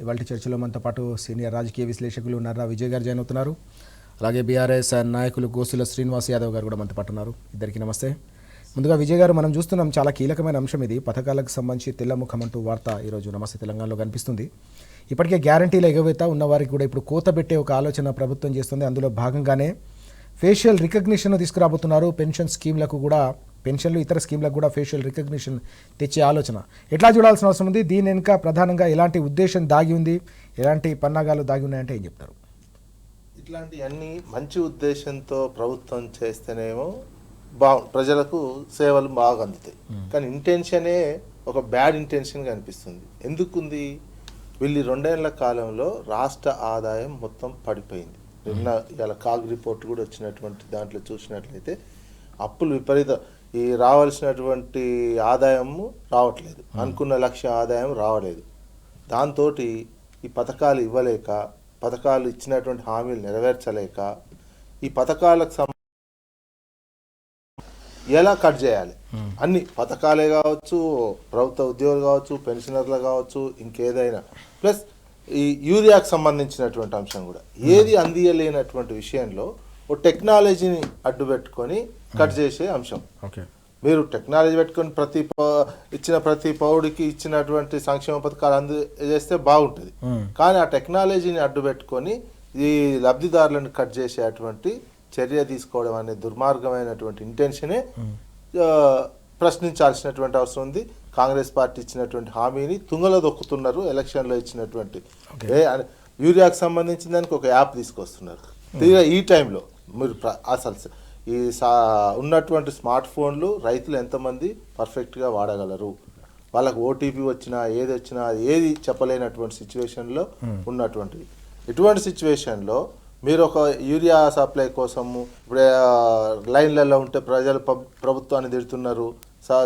ఇవాళ చర్చలో మనతో పాటు సీనియర్ రాజకీయ విశ్లేషకులు నర్రా విజయ్ గారు జాయిన్ అవుతున్నారు. అలాగే బీఆర్ఎస్ నాయకులు గోసుల శ్రీనివాస్ యాదవ్ గారు కూడా మనతో పాటు ఉన్నారు. ఇద్దరికి నమస్తే. ముందుగా విజయ్ గారు, మనం చూస్తున్నాం చాలా కీలకమైన అంశం ఇది. పథకాలకు సంబంధించి తెల్లముఖం అంటూ వార్త ఈరోజు నమస్తే తెలంగాణలో కనిపిస్తుంది. ఇప్పటికే గ్యారంటీల ఎగవేత ఉన్నవారికి కూడా ఇప్పుడు కోత పెట్టే ఒక ఆలోచన ప్రభుత్వం చేస్తుంది. అందులో భాగంగానే ఫేషియల్ రికగ్నిషన్ తీసుకురాబోతున్నారు. పెన్షన్ స్కీమ్లకు కూడా, పెన్షన్లు ఇతర స్కీమ్లకు కూడా ఫేషియల్ రికగ్నిషన్ తెచ్చే ఆలోచన ఎట్లా చూడాల్సిన అవసరం ఉంది? దీని వెనుక ప్రధానంగా ఎలాంటి ఉద్దేశం దాగి ఉంది, ఎలాంటి పన్నాగాలు దాగి ఉన్నాయంటే ఏం చెప్తారు? ఇట్లాంటివన్నీ మంచి ఉద్దేశంతో ప్రభుత్వం చేస్తేనేమో ప్రజలకు సేవలు బాగా అందుతాయి. కానీ ఇంటెన్షనే ఒక బ్యాడ్ ఇంటెన్షన్గా అనిపిస్తుంది. ఎందుకుంది? వీళ్ళు 2 ఏళ్ల కాలంలో రాష్ట్ర ఆదాయం మొత్తం పడిపోయింది. నిన్న ఇలా కాగ్ రిపోర్ట్ కూడా వచ్చినటువంటి దాంట్లో చూసినట్లయితే అప్పులు విపరీత, ఈ రావాల్సినటువంటి ఆదాయము రావట్లేదు, అనుకున్న లక్ష్య ఆదాయం రావలేదు. దాంతో ఈ పథకాలు ఇవ్వలేక, పథకాలు ఇచ్చినటువంటి హామీలు నెరవేర్చలేక, ఈ పథకాలకు ఎలా కట్ చేయాలి, అన్ని పథకాలే కావచ్చు, ప్రభుత్వ ఉద్యోగులు కావచ్చు, పెన్షనర్లు కావచ్చు, ఇంకేదైనా, ప్లస్ ఈ యూరియాకు సంబంధించినటువంటి అంశం కూడా ఏది అందియలేనటువంటి విషయంలో ఓ టెక్నాలజీని అడ్డు పెట్టుకొని కట్ చేసే అంశం. మీరు టెక్నాలజీ పెట్టుకొని ప్రతి పౌరుడికి ఇచ్చినటువంటి సంక్షేమ పథకాలు అందజేస్తే బాగుంటుంది. కానీ ఆ టెక్నాలజీని అడ్డు పెట్టుకొని ఈ లబ్ధిదారులను కట్ చేసేటువంటి చర్య తీసుకోవడం అనే దుర్మార్గమైనటువంటి ఇంటెన్షనే ప్రశ్నించాల్సినటువంటి అవసరం ఉంది. కాంగ్రెస్ పార్టీ ఇచ్చినటువంటి హామీని తుంగలో దొక్కుతున్నారు. ఎలక్షన్లో ఇచ్చినటువంటి యూరియాకు సంబంధించిన దానికి ఒక యాప్ తీసుకొస్తున్నారు. ఈ టైంలో మీరు అసలు ఈ ఉన్నటువంటి స్మార్ట్ ఫోన్లు రైతులు ఎంతమంది పర్ఫెక్ట్గా వాడగలరు? వాళ్ళకు ఓటీపీ వచ్చినా ఏది వచ్చినా ఏది చెప్పలేనటువంటి సిచ్యువేషన్లో ఉన్నటువంటిది. ఇటువంటి సిచ్యువేషన్లో మీరు ఒక యూరియా సప్లై కోసము ఇప్పుడు లైన్లలో ఉంటే ప్రజలు ప్రభుత్వాన్ని తిడుతున్నారు,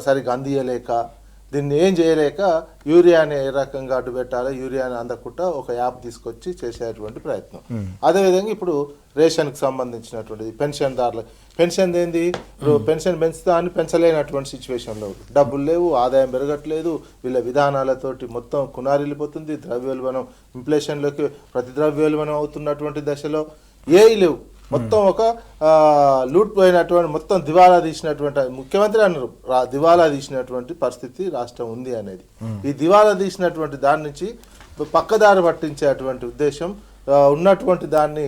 సరిగ్గా అందియలేక, దీన్ని ఏం చేయలేక యూరియాని ఏ రకంగా అడ్డు పెట్టాలో, యూరియాని అందకుండా ఒక యాప్ తీసుకొచ్చి చేసేటువంటి ప్రయత్నం. అదేవిధంగా ఇప్పుడు రేషన్కి సంబంధించినటువంటిది, పెన్షన్దారులకు పెన్షన్ ఏంది, ఇప్పుడు పెన్షన్ పెంచుతా అని పెంచలేనటువంటి సిచ్యువేషన్లో డబ్బులు లేవు, ఆదాయం పెరగట్లేదు, వీళ్ళ విధానాలతోటి మొత్తం కునారిల్లిపోతుంది. ద్రవ్యోల్బణం, ఇన్ఫ్లేషన్లోకి ప్రతి ద్రవ్యోల్బణం అవుతున్నటువంటి దశలో ఏవి లేవు. మొత్తం ఒక లూట్ పోయినటువంటి, మొత్తం దివాలా తీసినటువంటి, ముఖ్యమంత్రి అన్నారు దివాలా తీసినటువంటి పరిస్థితి రాష్ట్రం ఉంది అనేది. ఈ దివాలా తీసినటువంటి దాని నుంచి పక్కదారి పట్టించేటువంటి ఉద్దేశం ఉన్నటువంటి దాన్ని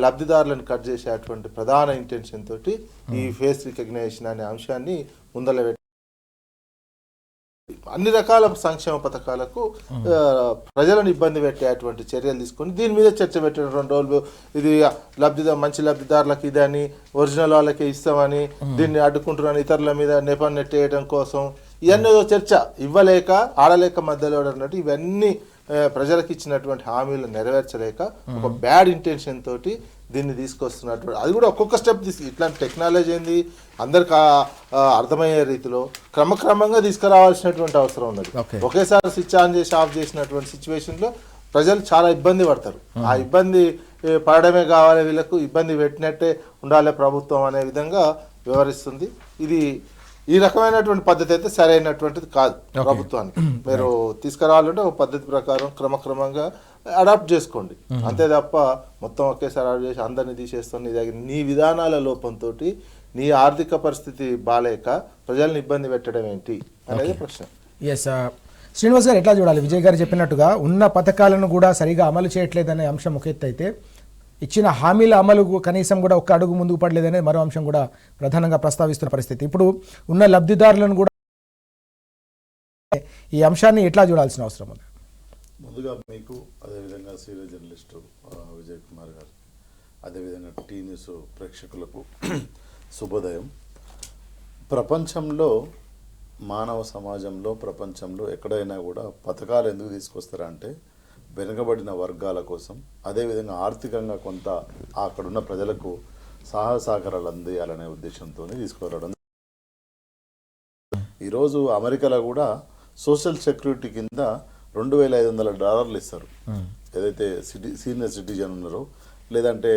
లబ్ధిదారులను కట్ చేసేటువంటి ప్రధాన ఇంటెన్షన్ తోటి ఈ ఫేస్ రికగ్నిషన్ అనే అంశాన్ని ముందర అన్ని రకాల సంక్షేమ పథకాలకు ప్రజలను ఇబ్బంది పెట్టేటువంటి చర్యలు తీసుకొని దీని మీద చర్చ పెట్టిన 2 రోజులు ఇది మంచి లబ్ధిదారులకు ఇదని, ఒరిజినల్ వాళ్ళకే ఇస్తామని, దీన్ని అడ్డుకుంటున్నాను ఇతరుల మీద నెపం నెట్టేయడం కోసం ఇవన్నీ చర్చ, ఇవ్వలేక ఆడలేక మధ్యలో అన్నట్టు ఇవన్నీ ప్రజలకు ఇచ్చినటువంటి హామీలు నెరవేర్చలేక ఒక బ్యాడ్ ఇంటెన్షన్ తోటి దీన్ని తీసుకొస్తున్నటువంటి, అది కూడా ఒక్కొక్క స్టెప్ ఇట్లాంటి టెక్నాలజీ ఏంది అందరికి అర్థమయ్యే రీతిలో క్రమక్రమంగా తీసుకురావాల్సినటువంటి అవసరం ఉన్నది. ఒకేసారి స్విచ్ ఆన్ చేసి ఆఫ్ చేసినటువంటి సిచ్యువేషన్లో ప్రజలు చాలా ఇబ్బంది పడతారు. ఆ ఇబ్బంది పడడమే కావాలి, వీళ్ళకు ఇబ్బంది పెట్టినట్టే ఉండాలి ప్రభుత్వం అనే విధంగా వ్యవహరిస్తుంది. ఇది ఈ రకమైనటువంటి పద్ధతి అయితే సరైనటువంటిది కాదు. ప్రభుత్వానికి మీరు తీసుకురావాలంటే ఒక పద్ధతి ప్రకారం క్రమక్రమంగా అడాప్ట్ చేసుకోండి, అంతే తప్ప మొత్తం ఒకేసారి అడాప్ట్ చేసి అందరినీ తీసేస్తుంది. నీ విధానాల లోపంతో నీ ఆర్థిక పరిస్థితి బాలేక ప్రజల్ని ఇబ్బంది పెట్టడం ఏంటి అనేది ప్రశ్న. ఎస్ శ్రీనివాస్ గారు, ఎట్లా చూడాలి? విజయ్ గారు చెప్పినట్టుగా ఉన్న పథకాలను కూడా సరిగా అమలు చేయట్లేదనే అంశం ఒక ఎత్తు అయితే, ఇచ్చిన హామీల అమలు కనీసం కూడా ఒక్క అడుగు ముందుకు పడలేదనే మరో అంశం కూడా ప్రధానంగా ప్రస్తావిస్తున్న పరిస్థితి. ఇప్పుడు ఉన్న లబ్ధిదారులను కూడా ఈ అంశాన్ని ఎట్లా చూడాల్సిన అవసరం ఉంది? ముందుగా మీకు, అదేవిధంగా సీనియర్ జర్నలిస్టు విజయ్ కుమార్ గారు, అదేవిధంగా టీ న్యూస్ ప్రేక్షకులకు శుభోదయం. ప్రపంచంలో, మానవ సమాజంలో, ప్రపంచంలో ఎక్కడైనా కూడా పథకాలు ఎందుకు తీసుకొస్తారా అంటే వెనుకబడిన వర్గాల కోసం, అదేవిధంగా ఆర్థికంగా కొంత అక్కడున్న ప్రజలకు సహకారాలు అందియాలనే ఉద్దేశంతో తీసుకురావడం. ఈరోజు అమెరికాలో కూడా సోషల్ సెక్యూరిటీ కింద $2,500 ఇస్తారు. ఏదైతే సీనియర్ సిటిజన్ ఉన్నారో, లేదంటే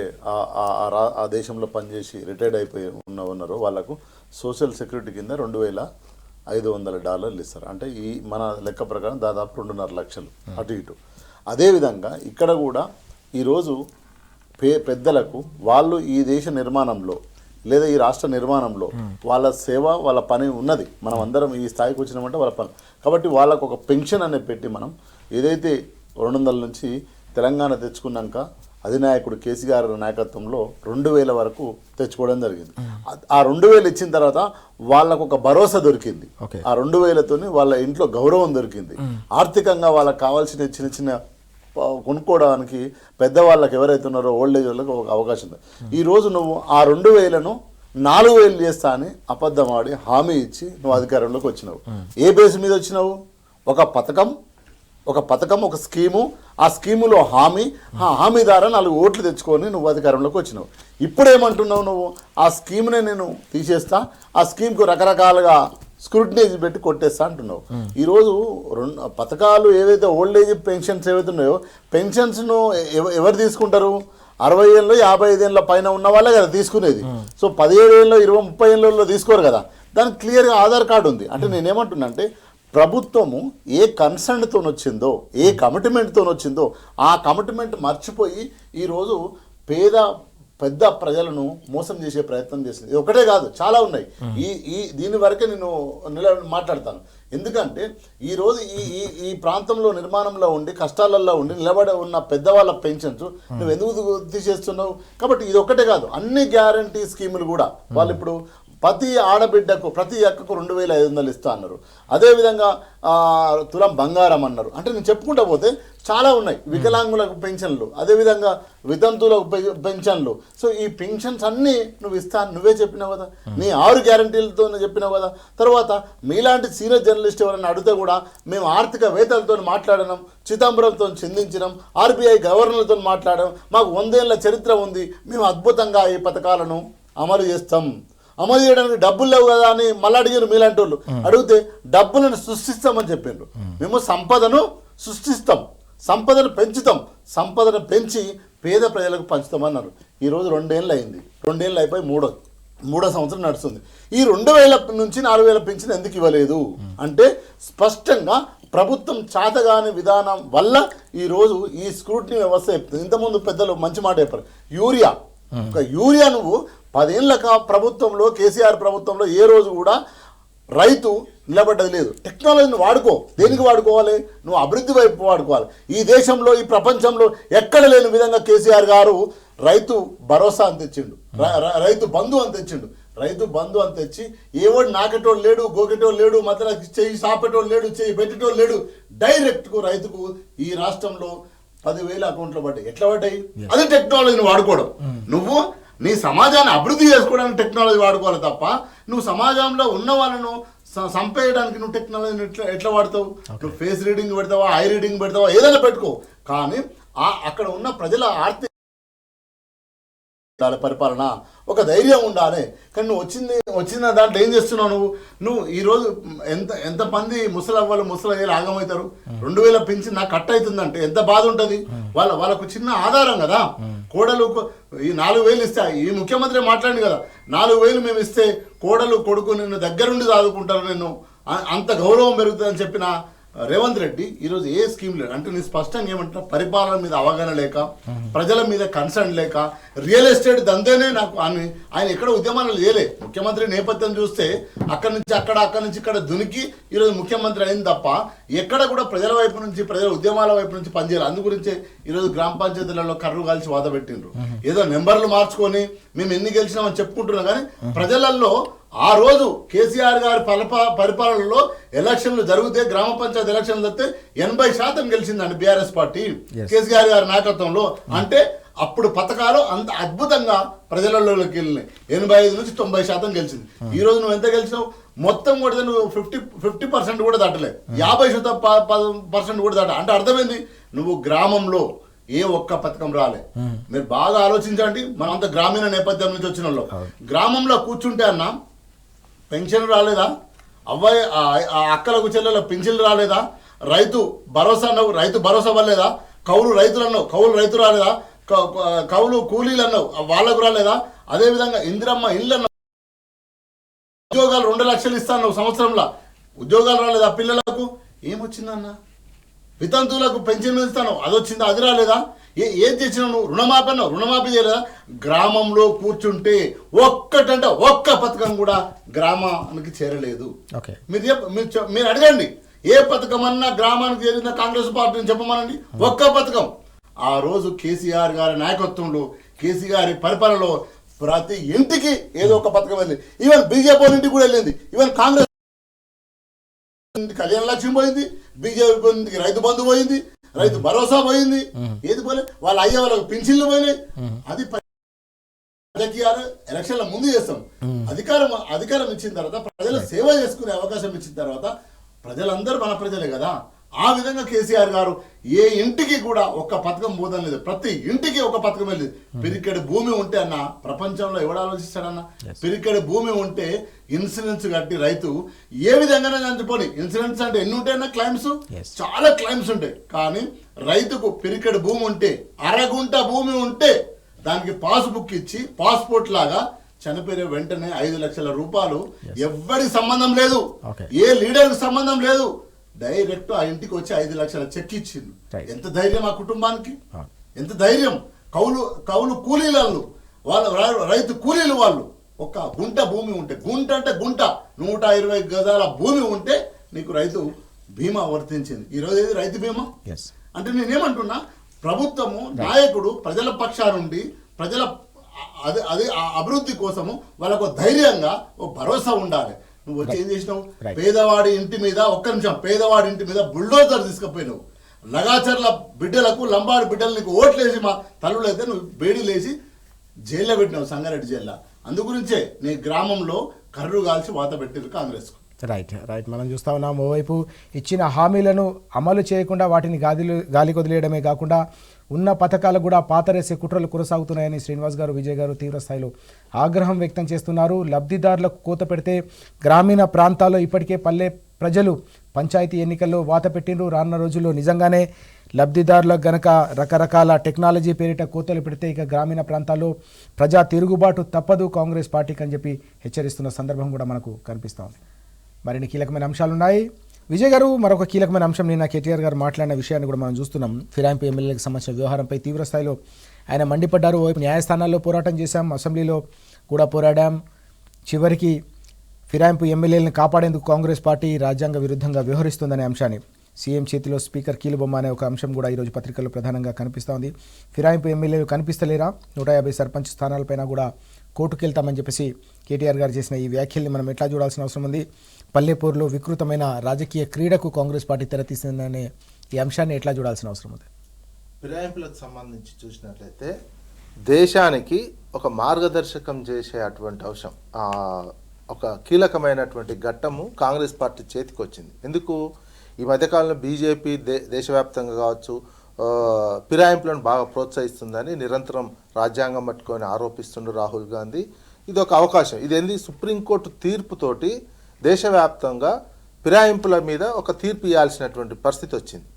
ఆ దేశంలో పనిచేసి రిటైర్డ్ అయిపోయి ఉన్నారో వాళ్ళకు సోషల్ సెక్యూరిటీ కింద $2,500 ఇస్తారు. అంటే ఈ మన లెక్క ప్రకారం దాదాపు 2.5 లక్షలు అటు ఇటు. అదేవిధంగా ఇక్కడ కూడా ఈరోజు పెద్దలకు వాళ్ళు ఈ దేశ నిర్మాణంలో లేదా ఈ రాష్ట్ర నిర్మాణంలో వాళ్ళ సేవ వాళ్ళ పని ఉన్నది. మనం అందరం ఈ స్థాయికి వచ్చినామంటే వాళ్ళ పని కాబట్టి వాళ్ళకు ఒక పెన్షన్ అనేది పెట్టి మనం ఏదైతే 200 నుంచి తెలంగాణ తెచ్చుకున్నాక అధినాయకుడు కేసీఆర్ నాయకత్వంలో 2000 వరకు తెచ్చుకోవడం జరిగింది. ఆ 2000 ఇచ్చిన తర్వాత వాళ్ళకు ఒక భరోసా దొరికింది. ఆ 2000తోని వాళ్ళ ఇంట్లో గౌరవం దొరికింది. ఆర్థికంగా వాళ్ళకి కావాల్సిన చిన్న చిన్న కొనుక్కోవడానికి పెద్దవాళ్ళకి ఎవరైతే ఉన్నారో ఓల్డేజ్ వాళ్ళకి ఒక అవకాశం ఉంది. ఈరోజు నువ్వు ఆ 2000ను 4000 చేస్తా అని అబద్ధం ఆడి హామీ ఇచ్చి నువ్వు అధికారంలోకి వచ్చినావు. ఏ బేస్ మీద వచ్చినావు? ఒక పథకం ఒక స్కీము, ఆ స్కీములో హామీ, ఆ హామీ ద్వారా 4 ఓట్లు తెచ్చుకొని నువ్వు అధికారంలోకి వచ్చినావు. ఇప్పుడు ఏమంటున్నావు నువ్వు? ఆ స్కీమ్నే నేను తీసేస్తా, ఆ స్కీమ్కు రకరకాలుగా స్క్రూటినైజ్ పెట్టి కొట్టేస్తా అంటున్నావు. ఈరోజు పథకాలు ఏవైతే ఓల్డ్ ఏజ్ పెన్షన్స్ ఏవైతే ఉన్నాయో పెన్షన్స్ను ఎవరు తీసుకుంటారు? 60 ఏళ్ళు 55 ఏళ్ళ పైన ఉన్న వాళ్ళే కదా తీసుకునేది. సో 17 ఏళ్ళు 20 30 ఏళ్ళలో తీసుకోరు కదా. దానికి క్లియర్గా ఆధార్ కార్డు ఉంది. అంటే నేనేమంటున్నా అంటే ప్రభుత్వము ఏ కన్సర్న్తో వచ్చిందో, ఏ కమిట్మెంట్తో వచ్చిందో ఆ కమిట్మెంట్ మర్చిపోయి ఈరోజు పెద్ద ప్రజలను మోసం చేసే ప్రయత్నం చేసింది. ఇది ఒకటే కాదు, చాలా ఉన్నాయి. దీని వరకే నేను మాట్లాడతాను. ఎందుకంటే ఈరోజు ఈ ప్రాంతంలో నిర్మాణంలో ఉండి కష్టాలలో ఉండి నిలబడి ఉన్న పెద్దవాళ్ళ పెన్షన్స్ నువ్వు ఎందుకు తీసేస్తున్నావు? కాబట్టి ఇది ఒక్కటే కాదు, అన్ని గ్యారంటీ స్కీములు కూడా వాళ్ళు ఇప్పుడు ప్రతి ఆడబిడ్డకు ప్రతి అక్కకు 2500 ఇస్తా అన్నారు. అదేవిధంగా తులం బంగారం అన్నారు. అంటే నేను చెప్పుకుంటా పోతే చాలా ఉన్నాయి. వికలాంగులకు పెన్షన్లు, అదేవిధంగా వితంతువులకు పెన్షన్లు. సో ఈ పెన్షన్స్ అన్నీ నువ్వు నువ్వే చెప్పినావు కదా, నీ 6 గ్యారంటీలతో చెప్పినావు కదా. తర్వాత మీలాంటి సీనియర్ జర్నలిస్ట్ ఎవరైనా అడిగితే కూడా మేము ఆర్థికవేత్తలతో మాట్లాడినాం, చిదంబరంతో చిందించినాం, ఆర్బీఐ గవర్నర్లతో మాట్లాడాం, మాకు 100 ఏళ్ల చరిత్ర ఉంది, మేము అద్భుతంగా ఈ పథకాలను అమలు చేస్తాం. అమలు చేయడానికి డబ్బులు లేవు కదా అని మళ్ళీ అడిగారు మీలాంటి వాళ్ళు. అడిగితే డబ్బులను సృష్టిస్తామని చెప్పిండ్రు. మేము సంపదను సృష్టిస్తాం, సంపదను పెంచుతాం, సంపదను పెంచి పేద ప్రజలకు పంచుతామన్నారు. ఈరోజు 2 ఏళ్ళు అయింది. 2 ఏళ్ళు అయిపోయి మూడో సంవత్సరం నడుస్తుంది. ఈ 2000 నుంచి 4000 పెన్షన్ ఎందుకు ఇవ్వలేదు అంటే స్పష్టంగా ప్రభుత్వం చాతగాని విధానం వల్ల ఈరోజు ఈ స్క్రూటినీ వ్యవస్థ చెప్తుంది. ఇంతకుముందు పెద్దలు మంచి మాట చెప్పారు, యూరియా నువ్వు 10 ఏళ్ళ ప్రభుత్వంలో కేసీఆర్ ప్రభుత్వంలో ఏ రోజు కూడా రైతు నిలబడ్డది లేదు. టెక్నాలజీని వాడుకో. దేనికి వాడుకోవాలి? నువ్వు అభివృద్ధి వైపు వాడుకోవాలి. ఈ దేశంలో ఈ ప్రపంచంలో ఎక్కడ లేని విధంగా కేసీఆర్ గారు రైతు భరోసా అని తెచ్చిండు, రైతు బంధు అని తెచ్చిండు. రైతు బంధు అని తెచ్చి ఏవాడు నాకెటోడు లేడు, గోకెటోడు లేడు, మధ్య చెయ్యి సాపెటోడు లేడు, చెయ్యి పెట్టేటోడు లేడు. డైరెక్ట్కు రైతుకు ఈ రాష్ట్రంలో 10,000 అకౌంట్లో పడ్డాయి. ఎట్లా పడ్డాయి? అది టెక్నాలజీని వాడుకోవడం. నువ్వు నీ సమాజాన్ని అభివృద్ధి చేసుకోవడానికి టెక్నాలజీ వాడుకోవాలి తప్ప నువ్వు సమాజంలో ఉన్న వాళ్ళను సంపేయడానికి నువ్వు టెక్నాలజీని ఎట్లా వాడతావు? నువ్వు ఫేస్ రీడింగ్ పెడతావా, ఐ రీడింగ్ పెడతావా, ఏదైనా పెట్టుకో. కానీ అక్కడ ఉన్న ప్రజల ఆర్థిక పరిపాలన ఒక ధైర్యం ఉండాలి. కానీ నువ్వు వచ్చిన దాంట్లో ఏం చేస్తున్నావు? నువ్వు ఈరోజు ఎంతమంది ముసలవ్వలు ముసలయ్యలు ఆగమవుతారు? 2000 పెంచి నాకు కట్ అవుతుందంటే ఎంత బాధ ఉంటుంది? వాళ్ళకు చిన్న ఆధారం కదా. కోడలు ఈ 4000 ఇస్తే ఈ ముఖ్యమంత్రి మాట్లాడింది కదా, 4000 మేము ఇస్తే కోడలు కొడుకు నిన్ను దగ్గరుండి చదువుకుంటారు, నిన్ను అంత గౌరవం పెరుగుతుందని చెప్పిన రేవంత్ రెడ్డి ఈరోజు ఏ స్కీమ్ లేదు. అంటే నేను స్పష్టంగా ఏమంటున్నా, పరిపాలన మీద అవగాహన లేక, ప్రజల మీద కన్సర్న్ లేక, రియల్ ఎస్టేట్ దందేనే నాకు ఆయన ఎక్కడ ఉద్యమాలు చేయలే. ముఖ్యమంత్రి నేపథ్యం చూస్తే అక్కడి నుంచి ఇక్కడ దునికి ఈరోజు ముఖ్యమంత్రి అయింది తప్ప ఎక్కడ కూడా ప్రజల వైపు నుంచి ప్రజల ఉద్యమాల వైపు నుంచి పనిచేయాలి. అందు గురించే ఈరోజు గ్రామ పంచాయతీలలో కర్రు కాల్చి వాద పెట్టిండ్రు. ఏదో నెంబర్లు మార్చుకొని మేము ఎన్ని గెలిచినామని చెప్పుకుంటున్నాం. కానీ ప్రజలలో ఆ రోజు కేసీఆర్ గారి పరిపాలనలో ఎలక్షన్లు జరిగితే, గ్రామ పంచాయతీ ఎలక్షన్లు జరిగితే 80% గెలిచిందండి బీఆర్ఎస్ పార్టీ కేసీఆర్ గారి నాయకత్వంలో. అంటే అప్పుడు పథకాలు అంత అద్భుతంగా ప్రజలలోకి వెళ్ళినాయి. 85 నుంచి 90% గెలిచింది. ఈ రోజు నువ్వు ఎంత గెలిచినావు? మొత్తం కూడా నువ్వు 50% కూడా దాటలే, 50% కూడా దాట. అంటే అర్థమైంది, నువ్వు గ్రామంలో ఏ ఒక్క పథకం రాలే. మీరు బాగా ఆలోచించండి. మనం అంత గ్రామీణ నేపథ్యం నుంచి వచ్చిన వాళ్ళు గ్రామంలో కూర్చుంటే అన్న పెన్షన్ రాలేదా? అవ్వాయి అక్కలకు చెల్లెల పెన్షన్లు రాలేదా? రైతు భరోసా అన్నావు, రైతు భరోసా వల్లేదా? కౌలు రైతులు అన్నావు, కౌలు రైతు రాలేదా? కౌలు కూలీలు అన్నావు, వాళ్ళకు రాలేదా? అదేవిధంగా ఇందిరమ్మ ఇల్లు అన్నావు, ఉద్యోగాలు 2 లక్షలు ఇస్తాను సంవత్సరంలో, ఉద్యోగాలు రాలేదా పిల్లలకు? ఏమొచ్చిందన్న? వితంతువులకు పెన్షన్ ఇస్తాను, అది వచ్చిందా, అది రాలేదా? ఏం తెచ్చినావు నువ్వు? రుణమాఫీ చేయలేదా? గ్రామంలో కూర్చుంటే ఒక్క పథకం కూడా గ్రామానికి చేరలేదు. మీరు అడగండి, ఏ పథకం అన్నా గ్రామానికి చేరిన కాంగ్రెస్ పార్టీని చెప్పమనండి. ఒక్క పథకం. ఆ రోజు కేసీఆర్ గారి నాయకత్వంలో, కేసీఆర్ గారి పరిపాలనలో ప్రతి ఇంటికి ఏదో ఒక పథకం వెళ్ళింది. ఈవెన్ బీజేపీ ఇంటికి కూడా వెళ్ళింది. ఈవెన్ కాంగ్రెస్ కళ్యాణ లక్ష్యం పోయింది, బీజేపీ ఇంటికి రైతు బంధు పోయింది, రైతు భరోసా పోయింది. ఏది పోలే? వాళ్ళ అయ్యే వాళ్ళకి పింఛన్లు పోయినాయి. అది రాజకీయాలు ఎలక్షన్ల ముందు చేస్తాం. అధికారం ఇచ్చిన తర్వాత, ప్రజల సేవ చేసుకునే అవకాశం ఇచ్చిన తర్వాత, ప్రజలందరూ మన ప్రజలే కదా. ఆ విధంగా కేసీఆర్ గారు ఏ ఇంటికి కూడా ఒక్క పథకం పోదని లేదు. ప్రతి ఇంటికి ఒక పథకం వెళ్ళేది. పిరికెడు భూమి ఉంటే అన్న, ప్రపంచంలో ఎవడు ఆలోచిస్తాడన్న? పిరికెడు భూమి ఉంటే ఇన్సూరెన్స్ కట్టి రైతు ఏ విధంగా చనిపోయి, ఇన్సూరెన్స్ అంటే ఎన్ని ఉంటాయన్న క్లైమ్స్? చాలా క్లైమ్స్ ఉంటాయి. కానీ రైతుకు పిరికెడు భూమి ఉంటే, అరగుంట భూమి ఉంటే దానికి పాస్బుక్ ఇచ్చి పాస్పోర్ట్ లాగా చనిపోయే వెంటనే 5 లక్షల రూపాయలు, ఎవ్వరికి సంబంధం లేదు, ఏ లీడర్కి సంబంధం లేదు, డైరెక్ట్ ఆ ఇంటికి వచ్చి 5 లక్షల చెక్ ఇచ్చింది. ఎంత ధైర్యం ఆ కుటుంబానికి, ఎంత ధైర్యం! కౌలు కూలీలు వాళ్ళు, రైతు కూలీలు వాళ్ళు. ఒక గుంట భూమి ఉంటే, గుంట అంటే గుంట, 120 గజాల భూమి ఉంటే నీకు రైతు బీమా వర్తించింది. ఈరోజు ఏది రైతు బీమా అంటే? నేనేమంటున్నా, ప్రభుత్వము, నాయకుడు ప్రజల పక్షానుండి, ప్రజల అది అభివృద్ధి కోసము వాళ్ళకు ధైర్యంగా ఓ భరోసా ఉండాలి. నువ్వు వచ్చి ఏం చేసినావు? పేదవాడి ఇంటి మీద, ఒక్క నిమిషం, పేదవాడి ఇంటి మీద బుల్డోజర్ తీసుకుపోయినావు. లగాచర్ల బిడ్డలకు, లంబాడి బిడ్డలు నీకు ఓట్లేసి, మా తల్లులు అయితే నువ్వు బేడీలేసి జైల్లో పెట్టినావు, సంగారెడ్డి జైల్లో. అందుగురించే నీ గ్రామంలో కర్రు కాల్చి వాత పెట్టిరు కాంగ్రెస్. రైట్ మనం చూస్తా ఉన్నాం. ఓవైపు ఇచ్చిన హామీలను అమలు చేయకుండా వాటిని గాలి కొదిలేయడమే కాకుండా ఉన్న పథకాలు కూడా పాతరేసే కుట్రలు కొనసాగుతున్నాయని శ్రీనివాస్ గారు, విజయ్ గారు తీవ్ర స్థాయిలో ఆగ్రహం వ్యక్తం చేస్తున్నారు. లబ్ధిదారులకు కోత పెడితే గ్రామీణ ప్రాంతాల్లో ఇప్పటికే పల్లె ప్రజలు పంచాయతీ ఎన్నికల్లో వాత పెట్టిండ్రు. రానున్న రోజుల్లో నిజంగానే లబ్ధిదారులకు గనక రకరకాల టెక్నాలజీ పేరిట కోతలు పెడితే ఇక గ్రామీణ ప్రాంతాల్లో ప్రజా తిరుగుబాటు తప్పదు కాంగ్రెస్ పార్టీకి అని చెప్పి హెచ్చరిస్తున్న సందర్భం కూడా మనకు కనిపిస్తూ ఉంది. మరిన్ని కీలకమైన అంశాలు ఉన్నాయి. విజయ్ గారు, మరొక కీలకమైన అంశం, నిన్న కేటీఆర్ గారు మాట్లాడిన విషయాన్ని కూడా మనం చూస్తున్నాం. ఫిరాయింపు ఎమ్మెల్యేలకు సంబంధించిన వ్యవహారంపై తీవ్ర స్థాయిలో ఆయన మండిపడ్డారు. ఓవైపు న్యాయస్థానాల్లో పోరాటం చేశాం, అసెంబ్లీలో కూడా పోరాడాం, చివరికి ఫిరాయింపు ఎమ్మెల్యేలను కాపాడేందుకు కాంగ్రెస్ పార్టీ రాజ్యాంగ విరుద్ధంగా వ్యవహరిస్తుందనే అంశాన్ని, సీఎం చేతిలో స్పీకర్ కీలుబొమ్మ అనే ఒక అంశం కూడా ఈరోజు పత్రికల్లో ప్రధానంగా కనిపిస్తోంది. ఫిరాయింపు ఎమ్మెల్యేలు కనిపిస్తలేరా? 150 సర్పంచ్ స్థానాలపైన కూడా కోర్టుకెళ్తామని చెప్పేసి కేటీఆర్ గారు చేసిన ఈ వ్యాఖ్యల్ని మనం ఎట్లా చూడాల్సిన అవసరం ఉంది? పల్లెపూర్లో వికృతమైన రాజకీయ క్రీడకు కాంగ్రెస్ పార్టీ తెరతీసిందనే ఈ అంశాన్ని ఎట్లా చూడాల్సిన అవసరం ఉంది? ఫిరాయింపులకు సంబంధించి చూసినట్లయితే దేశానికి ఒక మార్గదర్శకం చేసే అటువంటి అంశం, ఒక కీలకమైనటువంటి ఘట్టము కాంగ్రెస్ పార్టీ చేతికి వచ్చింది. ఎందుకు? ఈ మధ్యకాలంలో బీజేపీ దేశవ్యాప్తంగా కావచ్చు ఫిరాయింపులను బాగా ప్రోత్సహిస్తుందని నిరంతరం రాజ్యాంగం పట్టుకొని ఆరోపిస్తుండ్రు రాహుల్ గాంధీ. ఇది ఒక అవకాశం. ఇదేంది? సుప్రీంకోర్టు తీర్పుతోటి దేశవ్యాప్తంగా ఫిరాయింపుల మీద ఒక తీర్పు ఇవ్వాల్సినటువంటి పరిస్థితి వచ్చింది.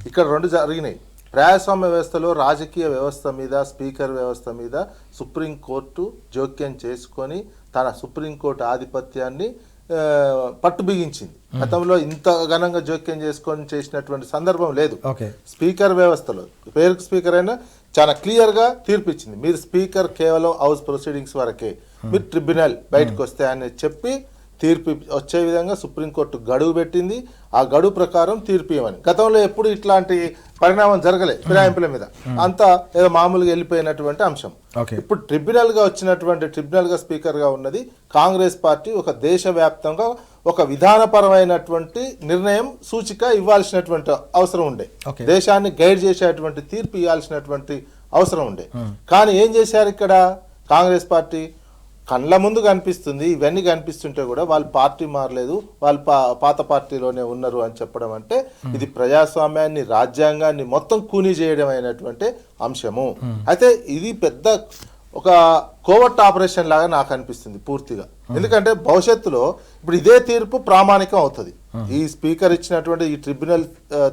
ఇక్కడ 2 జరిగినాయి. ప్రజాస్వామ్య వ్యవస్థలో రాజకీయ వ్యవస్థ మీద, స్పీకర్ వ్యవస్థ మీద సుప్రీంకోర్టు జోక్యం చేసుకొని తన సుప్రీంకోర్టు ఆధిపత్యాన్ని పట్టు బిగించింది. గతంలో ఇంత ఘనంగా జోక్యం చేసుకొని చేసినటువంటి సందర్భం లేదు. స్పీకర్ వ్యవస్థలో పేరుకు స్పీకర్ అయినా చాలా క్లియర్గా తీర్పు ఇచ్చింది. మీరు స్పీకర్ కేవలం హౌస్ ప్రొసీడింగ్స్ వరకే, మీరు ట్రిబ్యునల్ బయటకు వస్తే అని చెప్పి తీర్పు వచ్చే విధంగా సుప్రీంకోర్టు గడువు పెట్టింది. ఆ గడువు ప్రకారం తీర్పు ఇవ్వమని. గతంలో ఎప్పుడు ఇట్లాంటి పరిణామం జరగలేదు ఫిరాయింపుల మీద, అంతా ఏదో మామూలుగా వెళ్ళిపోయినటువంటి అంశం. ఇప్పుడు ట్రిబ్యునల్గా వచ్చినటువంటి, ట్రిబ్యునల్గా స్పీకర్గా ఉన్నది కాంగ్రెస్ పార్టీ. ఒక దేశవ్యాప్తంగా ఒక విధానపరమైనటువంటి నిర్ణయం సూచిక ఇవ్వాల్సినటువంటి అవసరం ఉండే, దేశాన్ని గైడ్ చేసేటువంటి తీర్పు ఇవ్వాల్సినటువంటి అవసరం ఉండే. కానీ ఏం చేశారు ఇక్కడ కాంగ్రెస్ పార్టీ? కళ్ళ ముందు కనిపిస్తుంది, ఇవన్నీ కనిపిస్తుంటే కూడా వాళ్ళు పార్టీ మారలేదు, వాళ్ళు పాత పార్టీలోనే ఉన్నారు అని చెప్పడం అంటే ఇది ప్రజాస్వామ్యాన్ని, రాజ్యాంగాన్ని మొత్తం కూనీ చేయడం అయినటువంటి అంశము. అయితే ఇది పెద్ద ఒక కోవర్ట్ ఆపరేషన్ లాగా నాకు అనిపిస్తుంది పూర్తిగా. ఎందుకంటే భవిష్యత్తులో ఇప్పుడు ఇదే తీర్పు ప్రామాణికం అవుతుంది. ఈ స్పీకర్ ఇచ్చినటువంటి ఈ ట్రిబ్యునల్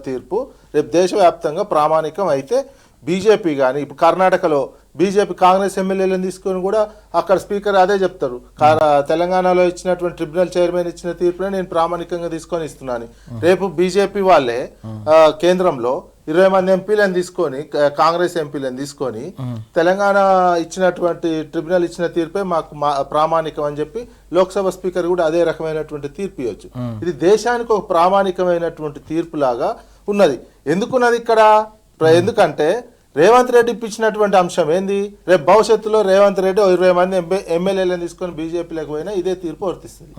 తీర్పు రేపు దేశవ్యాప్తంగా ప్రామాణికం అయితే బీజేపీ కానీ ఇప్పుడు కర్ణాటకలో బీజేపీ కాంగ్రెస్ ఎమ్మెల్యేలను తీసుకొని కూడా అక్కడ స్పీకర్ అదే చెప్తారు, తెలంగాణలో ఇచ్చినటువంటి ట్రిబ్యునల్ చైర్మన్ ఇచ్చిన తీర్పునే నేను ప్రామాణికంగా తీసుకొని ఇస్తున్నాను. రేపు బీజేపీ వాళ్ళే కేంద్రంలో 20 మంది ఎంపీలను తీసుకొని, కాంగ్రెస్ ఎంపీలను తీసుకొని తెలంగాణ ఇచ్చినటువంటి ట్రిబ్యునల్ ఇచ్చిన తీర్పే మాకు ప్రామాణికం అని చెప్పి లోక్సభ స్పీకర్ కూడా అదే రకమైనటువంటి తీర్పు ఇవ్వచ్చు. ఇది దేశానికి ఒక ప్రామాణికమైనటువంటి తీర్పు లాగా ఉన్నది. ఎందుకున్నది ఇక్కడ? ఎందుకంటే రేవంత్ రెడ్డి ఇప్పించినటువంటి అంశం ఏంది? రేపు భవిష్యత్తులో రేవంత్ రెడ్డి 20 మంది ఎమ్మెల్యేలను తీసుకొని బీజేపీలోకి పోయినా ఇదే తీర్పు వర్తిస్తుంది.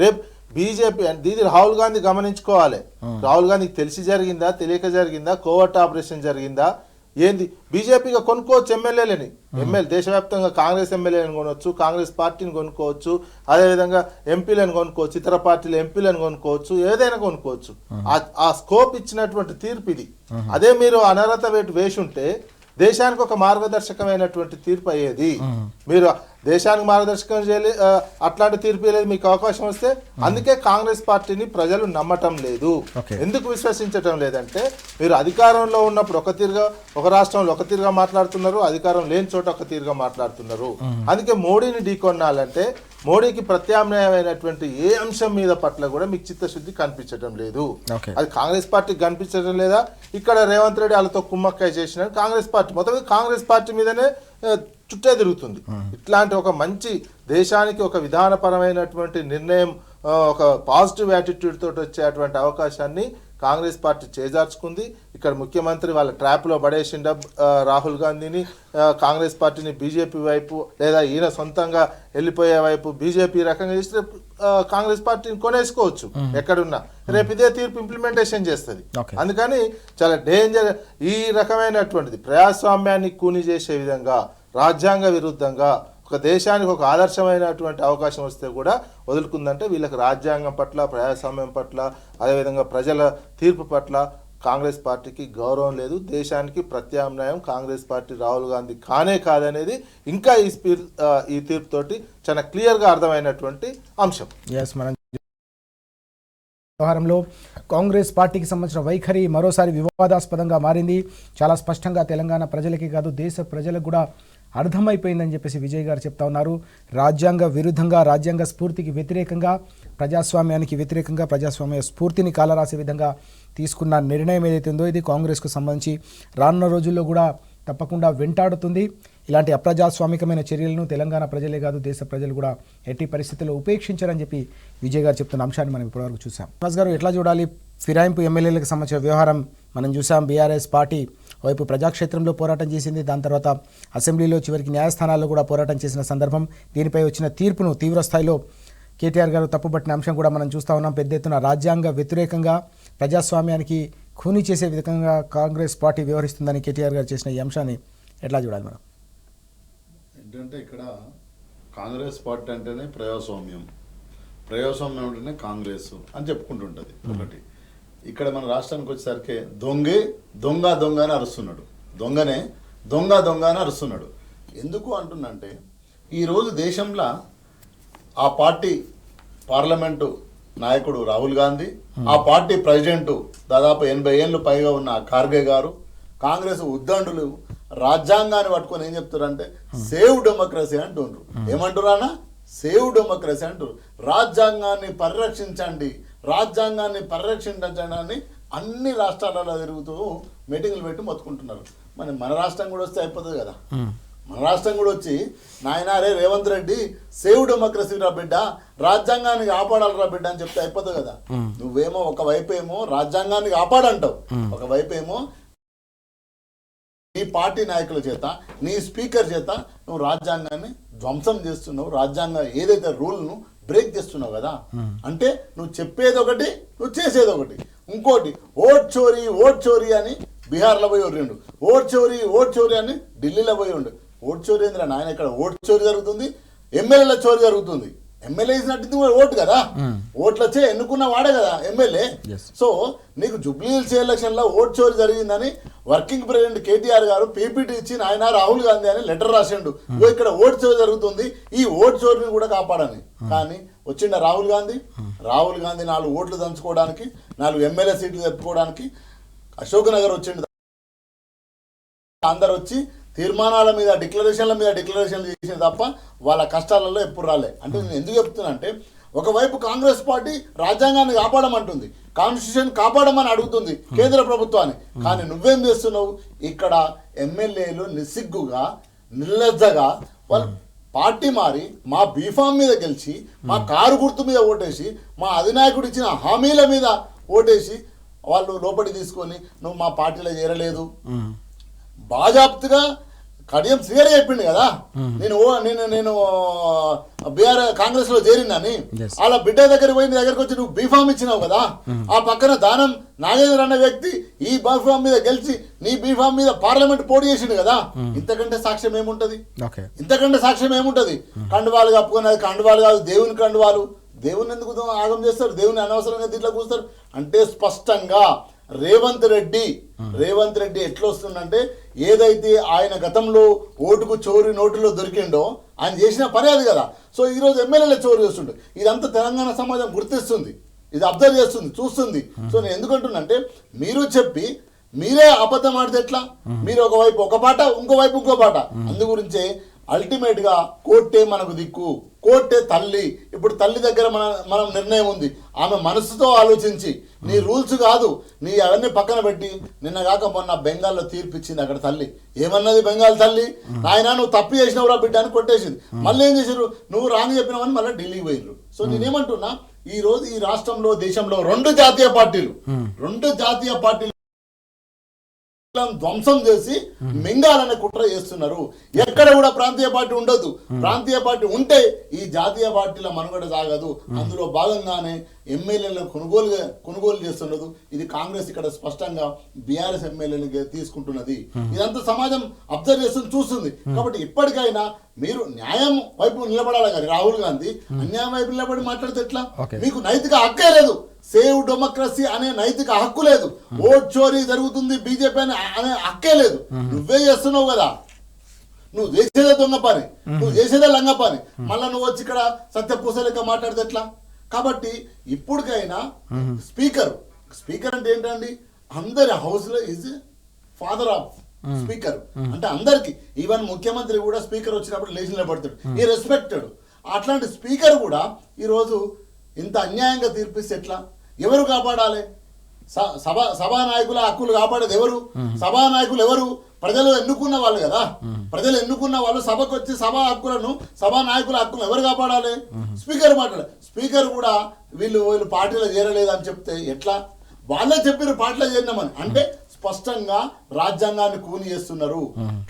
రేపు బీజేపీ ఇది రాహుల్ గాంధీ గమనించుకోవాలి. రాహుల్ గాంధీకి తెలిసి జరిగిందా, తెలియక జరిగిందా, కోవర్ట్ ఆపరేషన్ జరిగిందా ఏంది? బీజేపీగా కొనుక్కోవచ్చు ఎమ్మెల్యేలని, దేశవ్యాప్తంగా కాంగ్రెస్ ఎమ్మెల్యేలను కొనవచ్చు, కాంగ్రెస్ పార్టీని కొనుక్కోవచ్చు, అదేవిధంగా ఎంపీలను కొనుక్కోవచ్చు, ఇతర పార్టీల ఎంపీలను కొనుక్కోవచ్చు, ఏదైనా కొనుక్కోవచ్చు. ఆ స్కోప్ ఇచ్చినటువంటి తీర్పు ఇది. అదే మీరు అనర్హత వేసి ఉంటే దేశానికి ఒక మార్గదర్శకమైనటువంటి తీర్పు అయ్యేది. మీరు దేశానికి మార్గదర్శకం చేయలేదు, అట్లాంటి తీర్పు లేదు. మీకు అవకాశం వస్తే అందుకే కాంగ్రెస్ పార్టీని ప్రజలు నమ్మటం లేదు. ఎందుకు విశ్వసించటం లేదంటే మీరు అధికారంలో ఉన్నప్పుడు ఒక రాష్ట్రంలో ఒక తీరుగా మాట్లాడుతున్నారు, అధికారం లేని చోట ఒక తీరుగా మాట్లాడుతున్నారు. అందుకే మోడీని ఢీకొనాలంటే మోడీకి ప్రత్యామ్నాయమైనటువంటి ఏ అంశం మీద పట్ల కూడా మీకు చిత్తశుద్ధి కనిపించడం లేదు. అది కాంగ్రెస్ పార్టీకి కనిపించడం లేదా? ఇక్కడ రేవంత్ రెడ్డి వాళ్ళతో కుమ్మక్కాయ చేసిన కాంగ్రెస్ పార్టీ మొత్తం కాంగ్రెస్ పార్టీ మీదనే చుట్టే తిరుగుతుంది. ఇట్లాంటి ఒక మంచి దేశానికి ఒక విధానపరమైనటువంటి నిర్ణయం, ఒక పాజిటివ్ యాటిట్యూడ్ తోటి వచ్చేటువంటి అవకాశాన్ని కాంగ్రెస్ పార్టీ చేజార్చుకుంది. ఇక్కడ ముఖ్యమంత్రి వాళ్ళ ట్రాప్లో పడేసిండ రాహుల్ గాంధీని, కాంగ్రెస్ పార్టీని బీజేపీ వైపు లేదా ఈయన సొంతంగా వెళ్ళిపోయే వైపు బీజేపీ రకంగా చేస్తే కాంగ్రెస్ పార్టీని కొనేసుకోవచ్చు ఎక్కడున్నా. రేపు ఇదే తీర్పు ఇంప్లిమెంటేషన్ చేస్తుంది. అందుకని చాలా డేంజర్ ఈ రకమైనటువంటిది ప్రజాస్వామ్యాన్ని కూని చేసే విధంగా, రాజ్యాంగ విరుద్ధంగా ఒక దేశానికి ఒక ఆదర్శమైనటువంటి అవకాశం వస్తే కూడా వదులుకుందంటే వీళ్ళకి రాజ్యాంగం పట్ల, ప్రజాస్వామ్యం పట్ల, అదేవిధంగా ప్రజల తీర్పు పట్ల కాంగ్రెస్ పార్టీకి గౌరవం లేదు. దేశానికి ప్రత్యామ్నాయం కాంగ్రెస్ పార్టీ రాహుల్ గాంధీ కానే కాదనేది ఇంకా ఈ తీర్పు తోటి చాలా క్లియర్గా అర్థమైనటువంటి అంశం. మనం వ్యవహారంలో కాంగ్రెస్ పార్టీకి సంబంధించిన వైఖరి మరోసారి వివాదాస్పదంగా మారింది. చాలా స్పష్టంగా తెలంగాణ ప్రజలకి కాదు, దేశ ప్రజలకు కూడా అర్థమైపోయిందని చెప్పేసి విజయ్ గారు చెప్తా ఉన్నారు. రాజ్యాంగ విరుద్ధంగా, రాజ్యాంగ స్ఫూర్తికి వ్యతిరేకంగా, ప్రజాస్వామ్యానికి వ్యతిరేకంగా, ప్రజాస్వామ్య స్ఫూర్తిని కాలరాసే విధంగా తీసుకున్న నిర్ణయం ఏదైతే ఉందో ఇది కాంగ్రెస్కు సంబంధించి రానున్న రోజుల్లో కూడా తప్పకుండా వెంటాడుతుంది. ఇలాంటి అప్రజాస్వామికమైన చర్యలను తెలంగాణ ప్రజలే కాదు, దేశ ప్రజలు కూడా ఎట్టి పరిస్థితుల్లో ఉపేక్షించారని చెప్పి విజయ్ గారు చెప్తున్న అంశాన్ని మనం ఇప్పటివరకు చూసాం. శ్రీనివాస్ గారు, ఎట్లా చూడాలి ఫిరాయింపు ఎమ్మెల్యేలకు సంబంధించిన వ్యవహారం? మనం చూసాం బీఆర్ఎస్ పార్టీ వైపు ప్రజాక్షేత్రంలో పోరాటం చేసింది, దాని తర్వాత అసెంబ్లీలో చివరికి న్యాయస్థానాల్లో కూడా పోరాటం చేసిన సందర్భం. దీనిపై వచ్చిన తీర్పును తీవ్రస్థాయిలో కేటీఆర్ గారు తప్పుపట్టిన అంశం కూడా మనం చూస్తూ ఉన్నాం. పెద్ద ఎత్తున రాజ్యాంగ వ్యతిరేకంగా, ప్రజాస్వామ్యానికి ఖూనీ చేసే విధంగా కాంగ్రెస్ పార్టీ వ్యవహరిస్తుందని కేటీఆర్ గారు చేసిన ఈ అంశాన్ని ఎట్లా చూడాలి మనం? ఏంటంటే ఇక్కడ కాంగ్రెస్ పార్టీ అంటేనే ప్రజాస్వామ్యం, ప్రజాస్వామ్యం అంటేనే కాంగ్రెస్ అని చెప్పుకుంటుంటుంది ఒకటి. ఇక్కడ మన రాష్ట్రానికి వచ్చేసరికి దొంగ అని అరుస్తున్నాడు, దొంగ అని అరుస్తున్నాడు. ఎందుకు అంటున్నంటే ఈరోజు దేశంలో ఆ పార్టీ పార్లమెంటు నాయకుడు రాహుల్ గాంధీ, ఆ పార్టీ ప్రెసిడెంట్ దాదాపు 80 ఏళ్ళు పైగా ఉన్న ఖార్గే గారు, కాంగ్రెస్ ఉద్దండులు రాజ్యాంగాన్ని పట్టుకొని ఏం చెప్తారంటే సేవ్ డెమోక్రసీ అంటున్నారు. ఏమంటున్నానా? సేవ్ డెమోక్రసీ అంటారు. రాజ్యాంగాన్ని పరిరక్షించండి అన్ని రాష్ట్రాలలో తిరుగుతూ మీటింగ్లు పెట్టి మొత్తుకుంటున్నారు. మరి మన రాష్ట్రం కూడా వస్తే అయిపోతుంది కదా. మన రాష్ట్రం కూడా వచ్చి నాయనారే రేవంత్ రెడ్డి సేవ్ డెమోక్రసీ రా బిడ్డ, రాజ్యాంగాన్ని కాపాడాలి రా బిడ్డ అని చెప్తే అయిపోతుంది కదా. నువ్వేమో ఒకవైపు ఏమో రాజ్యాంగాన్ని కాపాడంటావు, ఒకవైపు ఏమో నీ పార్టీ నాయకుల చేత, నీ స్పీకర్ చేత నువ్వు రాజ్యాంగాన్ని ధ్వంసం చేస్తున్నావు, రాజ్యాంగ ఏదైతే రూల్ను బ్రేక్ చేస్తున్నావు కదా. అంటే నువ్వు చెప్పేది ఒకటి, నువ్వు చేసేది ఒకటి. ఇంకోటి ఓట్ చోరీ అని బీహార్లో పోయి ఒర్రిండు, ఓట్ చోరీ అని ఢిల్లీలో పోయి ఉండు. ఓట్ చోరీ ఏంద్రా నాయన? ఇక్కడ ఓట్ చోరీ జరుగుతుంది, ఎమ్మెల్యేల చోరీ జరుగుతుంది. ఎమ్మెల్యే ఇచ్చినట్టు ఓటు కదా, ఓట్లు వచ్చే ఎన్నుకున్న వాడే కదా ఎమ్మెల్యే. సో నీకు జూబ్లీహిల్స్ ఎలక్షన్లో ఓట్ చోరీ జరిగిందని వర్కింగ్ ప్రెసిడెంట్ కేటీఆర్ గారు పీపీటీ ఇచ్చి ఆయన రాహుల్ గాంధీ అని లెటర్ రాసిండు. ఇక్కడ ఓట్ చోరీ జరుగుతుంది, ఈ ఓట్ చోరీని కూడా కాపాడని. కానీ వచ్చిండ రాహుల్ గాంధీ 4 ఓట్లు దంచుకోవడానికి, 4 ఎమ్మెల్యే సీట్లు తెప్పుకోవడానికి అశోక్ నగర్ వచ్చిండు. అందరు వచ్చి తీర్మానాల మీద డిక్లరేషన్లు చేసిన తప్ప వాళ్ళ కష్టాలలో ఎప్పుడు రాలే. అంటే నేను ఎందుకు చెప్తున్నా అంటే ఒకవైపు కాంగ్రెస్ పార్టీ రాజ్యాంగాన్ని కాపాడమంటుంది, కాన్స్టిట్యూషన్ కాపాడమని అడుగుతుంది కేంద్ర ప్రభుత్వాన్ని. కానీ నువ్వేం చేస్తున్నావు? ఇక్కడ ఎమ్మెల్యేలు నిస్సిగ్గుగా నిర్లజ్జగా వాళ్ళు పార్టీ మారి మా బీఫామ్ మీద గెలిచి మా కారు గుర్తు మీద ఓటేసి మా అధినాయకుడు ఇచ్చిన హామీల మీద ఓటేసి వాళ్ళు లోపలికి తీసుకొని నువ్వు మా పార్టీలో చేరలేదు. బాజాప్తుగా కడియం శ్రీగారు చెప్పిండు కదా, నేను బీఆర్ కాంగ్రెస్ లో చేరినని. వాళ్ళ బిడ్డ దగ్గరికి పోయి నీ దగ్గరకు వచ్చి నువ్వు బీఫామ్ ఇచ్చినావు కదా. ఆ పక్కన దానం నాగేంద్ర అనే వ్యక్తి ఈ బీఫామ్ మీద గెలిచి నీ బీఫామ్ మీద పార్లమెంట్ పోటీ చేసిండు కదా. ఇంతకంటే సాక్ష్యం ఏముంటది? కండువాలు కప్పుకున్నది కండువాలు కాదు, దేవుని కండువాలు. దేవుని ఎందుకు ఆగం చేస్తారు? దేవుని అనవసరంగా దీంట్లో కూస్తారు. అంటే స్పష్టంగా రేవంత్ రెడ్డి ఎట్లా వస్తుందంటే ఏదైతే ఆయన గతంలో ఓటుకు చోరీ నోటులో దొరికిండో ఆయన చేసిన పని అది కదా. సో ఈరోజు ఎమ్మెల్యేల చోరీ చేస్తుండే. ఇదంతా తెలంగాణ సమాజం గుర్తిస్తుంది, ఇది అబ్జర్వ్ చేస్తుంది, చూస్తుంది. సో నేను ఎందుకంటున్నానంటే మీరు చెప్పి మీరే అబద్ధం ఆడితే ఎట్లా? మీరు ఒకవైపు ఒక పాట, ఇంకోవైపు ఇంకో పాట. అందు గురించే అల్టిమేట్ గా కోర్టే మనకు దిక్కు, కోర్టే తల్లి. ఇప్పుడు తల్లి దగ్గర మనం నిర్ణయం ఉంది. ఆమె మనసుతో ఆలోచించి నీ రూల్స్ కాదు నీ అవన్నీ పక్కన పెట్టి నిన్నగాక మొన్న బెంగాల్లో తీర్పు ఇచ్చింది. అక్కడ తల్లి ఏమన్నది? బెంగాల్ తల్లి, నాయన నువ్వు తప్పు చేసినవురా బిడ్డ అని కొట్టేసింది. మళ్ళీ ఏం చేసారు? నువ్వు రాని చెప్పినావని మళ్ళీ ఢిల్లీకి పోయినరు. సో నేనేమంటున్నా, ఈ రోజు ఈ రాష్ట్రంలో దేశంలో రెండు జాతీయ పార్టీలు ధ్వంసం చేసి మింగాలనే కుట్ర చేస్తున్నారు. ఎక్కడ కూడా ప్రాంతీయ పార్టీ ఉండదు. ప్రాంతీయ పార్టీ ఉంటే ఈ జాతీయ పార్టీల మనుగడ సాగదు. అందులో భాగంగానే ఎమ్మెల్యేలను కొనుగోలు చేస్తున్నది. ఇది కాంగ్రెస్ ఇక్కడ స్పష్టంగా బీఆర్ఎస్ ఎమ్మెల్యేలు తీసుకుంటున్నది. ఇదంతా సమాజం అబ్జర్వ్ చేస్తుంది, చూస్తుంది. కాబట్టి ఇప్పటికైనా మీరు న్యాయం వైపు నిలబడాలి. కానీ రాహుల్ గాంధీ అన్యాయం వైపు నిలబడి మాట్లాడితే ఎట్లా? మీకు నైతిక హక్కే లేదు. సేవ్ డెమోక్రసీ అనే నైతిక హక్కు లేదు. ఓట్ చోరీ జరుగుతుంది బీజేపీ అనే హక్కే లేదు. నువ్వే చేస్తున్నావు కదా. నువ్వు చేసేదే దొంగ పని, నువ్వు చేసేదే లంగ పని. మళ్ళీ నువ్వు వచ్చి ఇక్కడ సత్యపూసలెక్క మాట్లాడితే ఎట్లా? కాబట్టి ఇప్పటికైనా స్పీకర్ అంటే ఏంటండి? అందరి హౌస్ లో ఈజ్ ఫాదర్ ఆఫ్ స్పీకర్. అంటే అందరికి, ఈవెన్ ముఖ్యమంత్రి కూడా స్పీకర్ వచ్చినప్పుడు లేచి నిలబడతాడు, ఈ రెస్పెక్టెడ్. అట్లాంటి స్పీకర్ కూడా ఈరోజు ఇంత అన్యాయంగా తీర్పిస్తే ఎట్లా? ఎవరు కాపాడాలి? సభానాయకుల హక్కులు కాపాడేది ఎవరు? సభానాయకులు ఎవరు? ప్రజలు ఎన్నుకున్న వాళ్ళు కదా. ప్రజలు ఎన్నుకున్న వాళ్ళు సభకు వచ్చి సభా హక్కులను, సభానాయకుల హక్కులను ఎవరు కాపాడాలి? స్పీకర్ మాట్లాడాలి. స్పీకర్ కూడా వీళ్ళు పార్టీలో చేరలేదని చెప్తే ఎట్లా? వాళ్ళే చెప్పారు పార్టీలో చేరినామని. అంటే స్పష్టంగా రాజ్యాంగాన్ని కూని చేస్తున్నారు,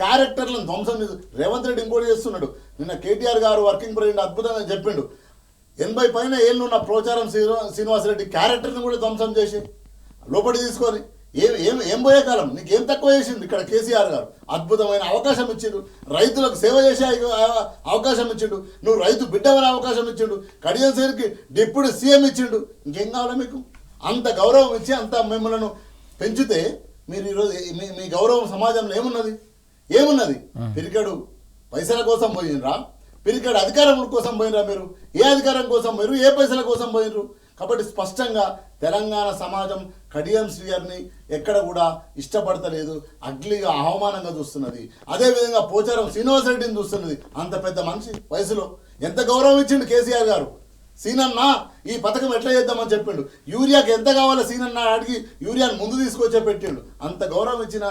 క్యారెక్టర్లను ధ్వంసం చేస్తున్నారు. రేవంత్ రెడ్డి ఇంకోటి చేస్తున్నాడు. నిన్న కేటీఆర్ గారు వర్కింగ్ ప్రెసిడెంట్ అద్భుతంగా చెప్పిండు. 80 పైన ఏళ్ళు ఉన్న పోచారం శ్రీనివాసరెడ్డి క్యారెక్టర్ని కూడా ధ్వంసం చేసి లోపలికి తీసుకొని ఏం పోయే కాలం నీకేం తక్కువ చేసిండు? ఇక్కడ కేసీఆర్ గారు అద్భుతమైన అవకాశం ఇచ్చిండు, రైతులకు సేవ చేసే అవకాశం ఇచ్చిండు, నువ్వు రైతు బిడ్డమనే అవకాశం ఇచ్చిండు, కడియం సేరికి డిప్యూటీ సీఎం ఇచ్చిండు. ఇంకేం కావాలి మీకు? అంత గౌరవం ఇచ్చి అంత మిమ్మల్ని పెంచితే మీరు ఈరోజు మీ గౌరవం సమాజంలో ఏమున్నది? పిరికడు పైసల కోసం పోయినరా? పిరికడు అధికారం కోసం పోయినరా? మీరు ఏ అధికారం కోసం పోయినరు? ఏ పైసల కోసం పోయినరు? కాబట్టి స్పష్టంగా తెలంగాణ సమాజం కడియం శ్రీగారిని ఎక్కడ కూడా ఇష్టపడతలేదు, అగ్లీగా అవమానంగా చూస్తున్నది. అదేవిధంగా పోచారం శ్రీనివాసరెడ్డిని చూస్తున్నది. అంత పెద్ద మనిషి వయసులో ఎంత గౌరవం ఇచ్చిండు కేసీఆర్ గారు. సీనన్న ఈ పథకం ఎట్లా చేద్దామని చెప్పిండు. యూరియాకి ఎంత కావాలో సీనన్న అడిగి యూరియాని ముందు తీసుకొచ్చే పెట్టిండు. అంత గౌరవం ఇచ్చిన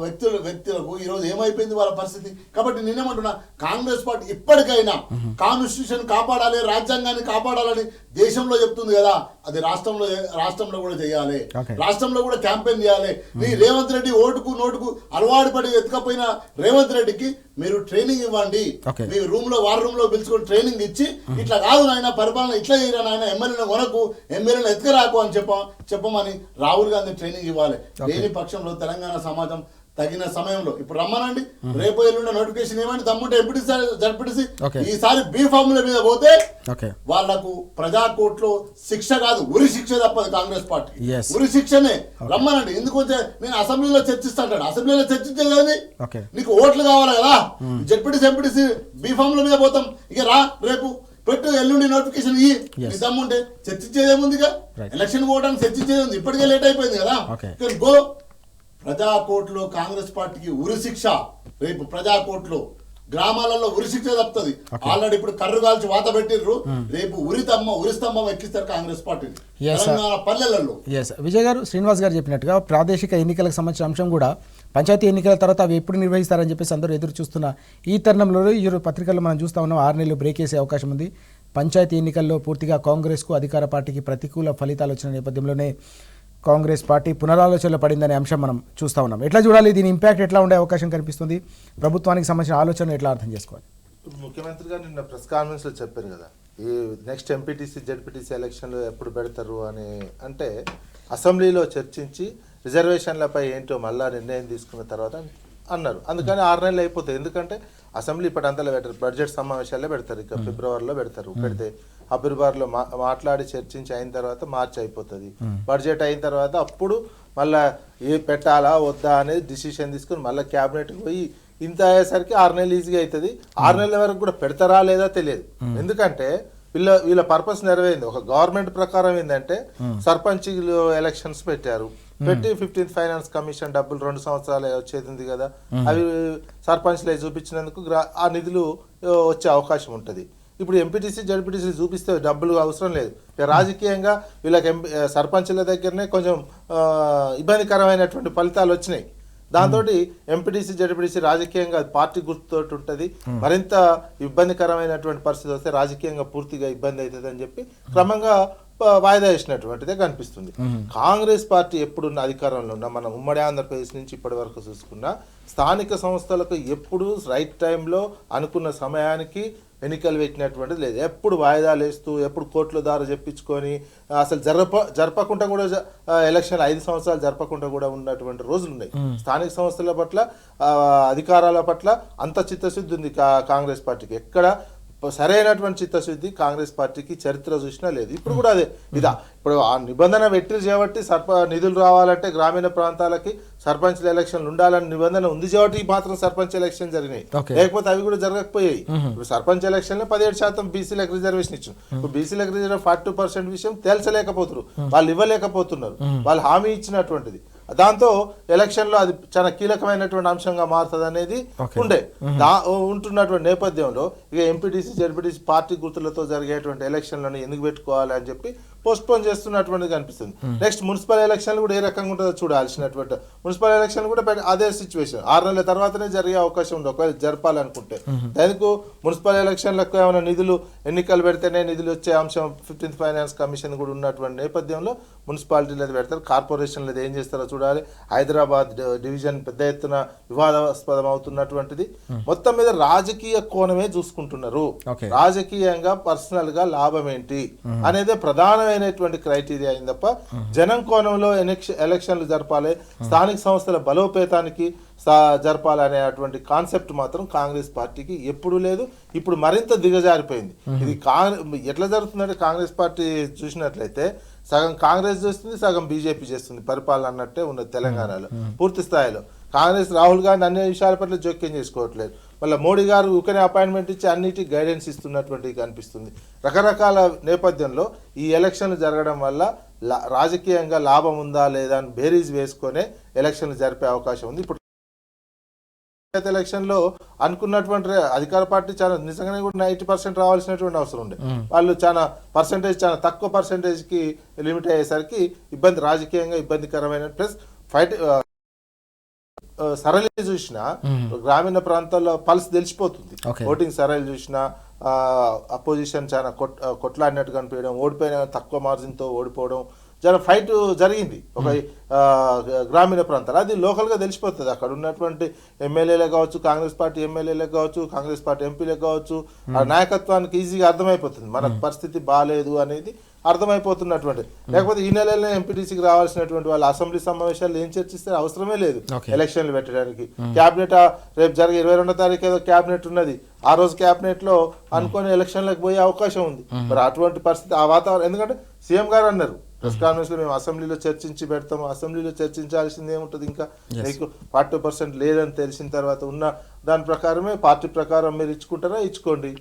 వ్యక్తులకు ఈరోజు ఏమైపోయింది వాళ్ళ పరిస్థితి. కాబట్టి నేనేమంటున్నా, కాంగ్రెస్ పార్టీ ఇప్పటికైనా కాన్స్టిట్యూషన్ కాపాడాలి, రాజ్యాంగాన్ని కాపాడాలని దేశంలో చెప్తుంది కదా, అది రాష్ట్రంలో కూడా చేయాలి. రాష్ట్రంలో కూడా క్యాంపెయిన్ చేయాలి. నీ రేవంత్ రెడ్డి ఓటుకు నోటుకు అలవాటు పడి ఎత్తుకపోయిన రేవంత్ రెడ్డికి మీరు ట్రైనింగ్ ఇవ్వండి. మీ వార్ రూమ్ లో పిలుచుకొని ట్రైనింగ్ ఇచ్చి ఇట్లా కాదు నాయన పరిపాలన ఇట్లా చేయరా నాయన, ఎమ్మెల్యేను కొనకు, ఎమ్మెల్యేను ఎత్తుకరాకు అని చెప్పమని రాహుల్ గాంధీ ట్రైనింగ్ ఇవ్వాలి. లేని పక్షంలో తెలంగాణ సమాజం తగిన సమయంలో ఇప్పుడు రమ్మనండి, రేపు ఎల్లుండి నోటిఫికేషన్ ఏమంటే తమ్ముంటే జడ్పీటీసీ ఈసారి బీ ఫార్ముల మీద పోతే వాళ్లకు ప్రజా కోర్టులో శిక్ష కాదు ఉరి శిక్ష తప్పదు. కాంగ్రెస్ పార్టీ ఉరి శిక్షనే. రమ్మనండి. ఎందుకంటే నేను అసెంబ్లీలో చర్చిస్తాను. అసెంబ్లీలో చర్చించేది నీకు ఓట్లు కావాలి కదా. జడ్పీటీసీ ఎంపీటీసీ బీ ఫార్ముల మీద పోతాం. ఇక రేపు పెట్టు, ఎల్లుండి నోటిఫికేషన్ ఇయ్యి. దమ్ముంటే చర్చించేదేముందిగా? ఎలక్షన్ పోవడానికి చర్చించేది ఉంది. ఇప్పటికే లేట్ అయిపోయింది కదా. గో ప్రజాకోర్టులో కాంగ్రెస్ పార్టీకి ఉరిశిక్ష, రేపు ప్రజాకోర్టులో గ్రామాలలో ఉరిశిక్ష తప్పుతుంది. ఆల్రెడీ ఇప్పుడు కర్రు కాల్చి వాత పెట్టిర్రు, రేపు ఉరిస్తంభం ఎక్కిస్తారు కాంగ్రెస్ పార్టీని తెలంగాణ పల్లెలలో. విజయ్ గారు, శ్రీనివాస్ గారు చెప్పినట్టుగా ప్రాదేశిక ఎన్నికలకు సంబంధించిన అంశం కూడా పంచాయతీ ఎన్నికల తర్వాత అవి ఎప్పుడు నిర్వహిస్తారని చెప్పేసి అందరూ ఎదురు చూస్తున్న ఈ తరుణంలో ఈ పత్రికల్లో మనం చూస్తా ఉన్నాం 6 నెలలు బ్రేక్ వేసే అవకాశం ఉంది. పంచాయతీ ఎన్నికల్లో పూర్తిగా కాంగ్రెస్కు అధికార పార్టీకి ప్రతికూల ఫలితాలు వచ్చిన నేపథ్యంలోనే కాంగ్రెస్ పార్టీ పునరాలోచనలో పడిందనే అంశం మనం చూస్తూ ఉన్నాం. ఎట్లా చూడాలి, దీని ఇంపాక్ట్ ఎట్లా ఉండే అవకాశం కనిపిస్తుంది, ప్రభుత్వానికి సంబంధించిన ఆలోచన ఎట్లా అర్థం చేసుకోవాలి? ముఖ్యమంత్రి గారు నిన్న ప్రెస్ కాన్ఫరెన్స్లో చెప్పారు కదా, ఈ నెక్స్ట్ ఎంపీటీసీ జెడ్పీటీసీ ఎలక్షన్లు ఎప్పుడు పెడతారు అని. అంటే అసెంబ్లీలో చర్చించి రిజర్వేషన్లపై ఏంటో మళ్ళా నిర్ణయం తీసుకున్న తర్వాత అన్నారు. అందుకని 6 నెలలు అయిపోతాయి. ఎందుకంటే అసెంబ్లీ ఇప్పటింతలో పెట్టారు, బడ్జెట్ సమావేశాలే పెడతారు, ఇక ఫిబ్రవరిలో పెడతారు. పెడితే ఫిబ్రవరిలో మాట్లాడి చర్చించి అయిన తర్వాత మార్చి అయిపోతుంది. బడ్జెట్ అయిన తర్వాత అప్పుడు మళ్ళీ ఏ పెట్టాలా వద్దా అనేది డిసిషన్ తీసుకుని మళ్ళీ క్యాబినెట్కి పోయి ఇంత అయ్యేసరికి 6 నెలలు ఈజీగా అవుతుంది. 6 నెలల వరకు కూడా పెడతారా లేదా తెలియదు. ఎందుకంటే వీళ్ళ పర్పస్ నెరవేరింది. ఒక గవర్నమెంట్ ప్రకారం ఏంటంటే సర్పంచ్ ఎలక్షన్స్ పెట్టారు, పెట్టి 15th ఫైనాన్స్ కమిషన్ డబ్బులు 2 సంవత్సరాలు వచ్చేది ఉంది కదా, అవి సర్పంచ్లు చూపించినందుకు ఆ నిధులు వచ్చే అవకాశం ఉంటుంది. ఇప్పుడు ఎంపీటీసీ జడ్పీటీసీ చూపిస్తే డబ్బులు అవసరం లేదు. రాజకీయంగా వీళ్ళకి సర్పంచ్ల దగ్గరనే కొంచెం ఇబ్బందికరమైనటువంటి ఫలితాలు వచ్చినాయి. దాంతో ఎంపీటీసీ జడ్పీటీసీ రాజకీయంగా పార్టీ గుర్తుతోటి ఉంటుంది. మరింత ఇబ్బందికరమైనటువంటి పరిస్థితి వస్తే రాజకీయంగా పూర్తిగా ఇబ్బంది అవుతుంది అని చెప్పి క్రమంగా వాయిదా వేసినటువంటిదే కనిపిస్తుంది. కాంగ్రెస్ పార్టీ ఎప్పుడున్న అధికారంలో ఉన్నా, మనం ఉమ్మడి ఆంధ్రప్రదేశ్ నుంచి ఇప్పటి వరకు చూసుకున్నా, స్థానిక సంస్థలకు ఎప్పుడు రైట్ టైంలో అనుకున్న సమయానికి ఎన్నికలు పెట్టినటువంటిది లేదు. ఎప్పుడు వాయిదాలు వేస్తూ, ఎప్పుడు కోర్టుల ద్వారా చెప్పించుకొని, అసలు జరపకుండా కూడా ఎలక్షన్ 5 సంవత్సరాలు జరపకుండా కూడా ఉన్నటువంటి రోజులు ఉన్నాయి. స్థానిక సంస్థల పట్ల, అధికారాల పట్ల అంత చిత్తశుద్ధి ఉంది కాంగ్రెస్ పార్టీకి. ఎక్కడ సరైనటువంటి చిత్తశుద్ధి కాంగ్రెస్ పార్టీకి చరిత్ర చూసినా లేదు. ఇప్పుడు కూడా అదే ఇప్పుడు ఆ నిబంధన పెట్టిరు కాబట్టి నిధులు రావాలంటే గ్రామీణ ప్రాంతాలకి సర్పంచ్ల ఎలక్షన్లు ఉండాలని నిబంధన ఉంది కాబట్టి మాత్రం సర్పంచ్ ఎలక్షన్ జరిగినాయి. లేకపోతే అవి కూడా జరగకపోయాయి. ఇప్పుడు సర్పంచ్ ఎలక్షన్ లో 17% బీసీలకు రిజర్వేషన్ ఇచ్చారు. ఇప్పుడు బీసీలకు రిజర్వ్ 42% విషయం తేల్చలేకపోతున్నారు, వాళ్ళు ఇవ్వలేకపోతున్నారు, వాళ్ళు హామీ ఇచ్చినటువంటిది. దాంతో ఎలక్షన్ లో అది చాలా కీలకమైనటువంటి అంశంగా మారుతుంది అనేది ఉంటున్నటువంటి నేపథ్యంలో ఇక ఎంపీటీసీ జడ్పీటీసీ పార్టీ గుర్తులతో జరిగేటువంటి ఎలక్షన్లను ఎందుకు పెట్టుకోవాలి అని చెప్పి పోస్ట్ పోన్ చేస్తున్నటువంటిది కనిపిస్తుంది. నెక్స్ట్ మున్సిపల్ ఎలక్షన్లు కూడా ఏ రకంగా ఉంటుందో చూడాల్సినటువంటి. మున్సిపల్ ఎలక్షన్ కూడా అదే సిచ్యువేషన్ 6 నెలల తర్వాతనే జరిగే అవకాశం ఉంది ఒకవేళ జరపాలనుకుంటే. దానికి మున్సిపల్ ఎలక్షన్లకు ఏమైనా నిధులు ఎన్నికలు పెడితేనే నిధులు వచ్చే అంశం 15th ఫైనాన్స్ కమిషన్ కూడా ఉన్నటువంటి నేపథ్యంలో మున్సిపాలిటీలు పెడతారు, కార్పొరేషన్లు ఏం చేస్తారో చూడాలి. హైదరాబాద్ డివిజన్ పెద్ద ఎత్తున వివాదాస్పదం అవుతున్నటువంటిది. మొత్తం మీద రాజకీయ కోణమే చూసుకుంటున్నారు. రాజకీయంగా పర్సనల్ గా లాభం ఏంటి అనేది ప్రధానమైనటువంటి క్రైటీరియా అయింది తప్ప జనం కోణంలో ఎలక్షన్లు జరపాలి, స్థానిక సంస్థల బలోపేతానికి జరపాలనేటువంటి కాన్సెప్ట్ మాత్రం కాంగ్రెస్ పార్టీకి ఎప్పుడు లేదు. ఇప్పుడు మరింత దిగజారిపోయింది. ఇది ఎట్లా జరుగుతుందంటే కాంగ్రెస్ పార్టీ చూసినట్లయితే సగం కాంగ్రెస్ చేస్తుంది, సగం బీజేపీ చేస్తుంది పరిపాలన అన్నట్టే ఉన్నది తెలంగాణలో పూర్తి స్థాయిలో. కాంగ్రెస్ రాహుల్ గాంధీ అన్ని విషయాల పట్ల జోక్యం చేసుకోవట్లేదు. మళ్ళీ మోడీ గారు ఊకనే అపాయింట్మెంట్ ఇచ్చి అన్నిటికీ గైడెన్స్ ఇస్తున్నటువంటిది కనిపిస్తుంది. రకరకాల నేపథ్యంలో ఈ ఎలక్షన్లు జరగడం వల్ల రాజకీయంగా లాభం ఉందా లేదా అని బేరీజ్ వేసుకొనే ఎలక్షన్లు జరిపే అవకాశం ఉంది. ఇప్పుడు ఎలక్షన్ లో అనుకున్నటువంటి అధికార పార్టీ చాలా నిజంగానే కూడా 90% రావాల్సినటువంటి అవసరం ఉండే, వాళ్ళు చాలా తక్కువ పర్సెంటేజ్ కి లిమిట్ అయ్యేసరికి రాజకీయంగా ఇబ్బందికరమైన ప్లస్ ఫైట్ సరళి చూసినా గ్రామీణ ప్రాంతాల్లో పల్స్ తెలిసిపోతుంది. ఓటింగ్ సరళి చూసినా అపోజిషన్ చాలా కొట్లాడినట్టు కనిపించడం, ఓడిపోయిన తక్కువ మార్జిన్ తో ఓడిపోవడం, చాలా ఫైట్ జరిగింది ఒక గ్రామీణ ప్రాంతాలు. అది లోకల్గా తెలిసిపోతుంది. అక్కడ ఉన్నటువంటి ఎమ్మెల్యేలే కావచ్చు, కాంగ్రెస్ పార్టీ ఎమ్మెల్యేలే కావచ్చు, కాంగ్రెస్ పార్టీ ఎంపీలే కావచ్చు, ఆ నాయకత్వానికి ఈజీగా అర్థమైపోతుంది మన పరిస్థితి బాగాలేదు అనేది అర్థమైపోతున్నటువంటి. లేకపోతే ఈ నెలలోనే ఎంపీటీసీకి రావాల్సినటువంటి వాళ్ళు అసెంబ్లీ సమావేశాలు ఏం చర్చిస్తే అవసరమే లేదు ఎలక్షన్లు పెట్టడానికి. క్యాబినెట్ రేపు జరిగే 22వ తారీఖు ఏదో క్యాబినెట్ ఉన్నది, ఆ రోజు క్యాబినెట్ లో అనుకుని ఎలక్షన్లకు పోయే అవకాశం ఉంది. మరి అటువంటి పరిస్థితి ఆ వాతావరణం, ఎందుకంటే సీఎం గారు అన్నారు ప్రెస్ కాన్ఫరెన్స్ లో మేము అసెంబ్లీలో చర్చించి పెడతాము. అసెంబ్లీలో చర్చించాల్సింది ఏముంటుంది, ఇంకా మీకు 40% లేదని తెలిసిన తర్వాత ఉన్న దాని ప్రకారమే పార్టీ ప్రకారం మీరు ఇచ్చుకుంటారా ఇచ్చుకోండి,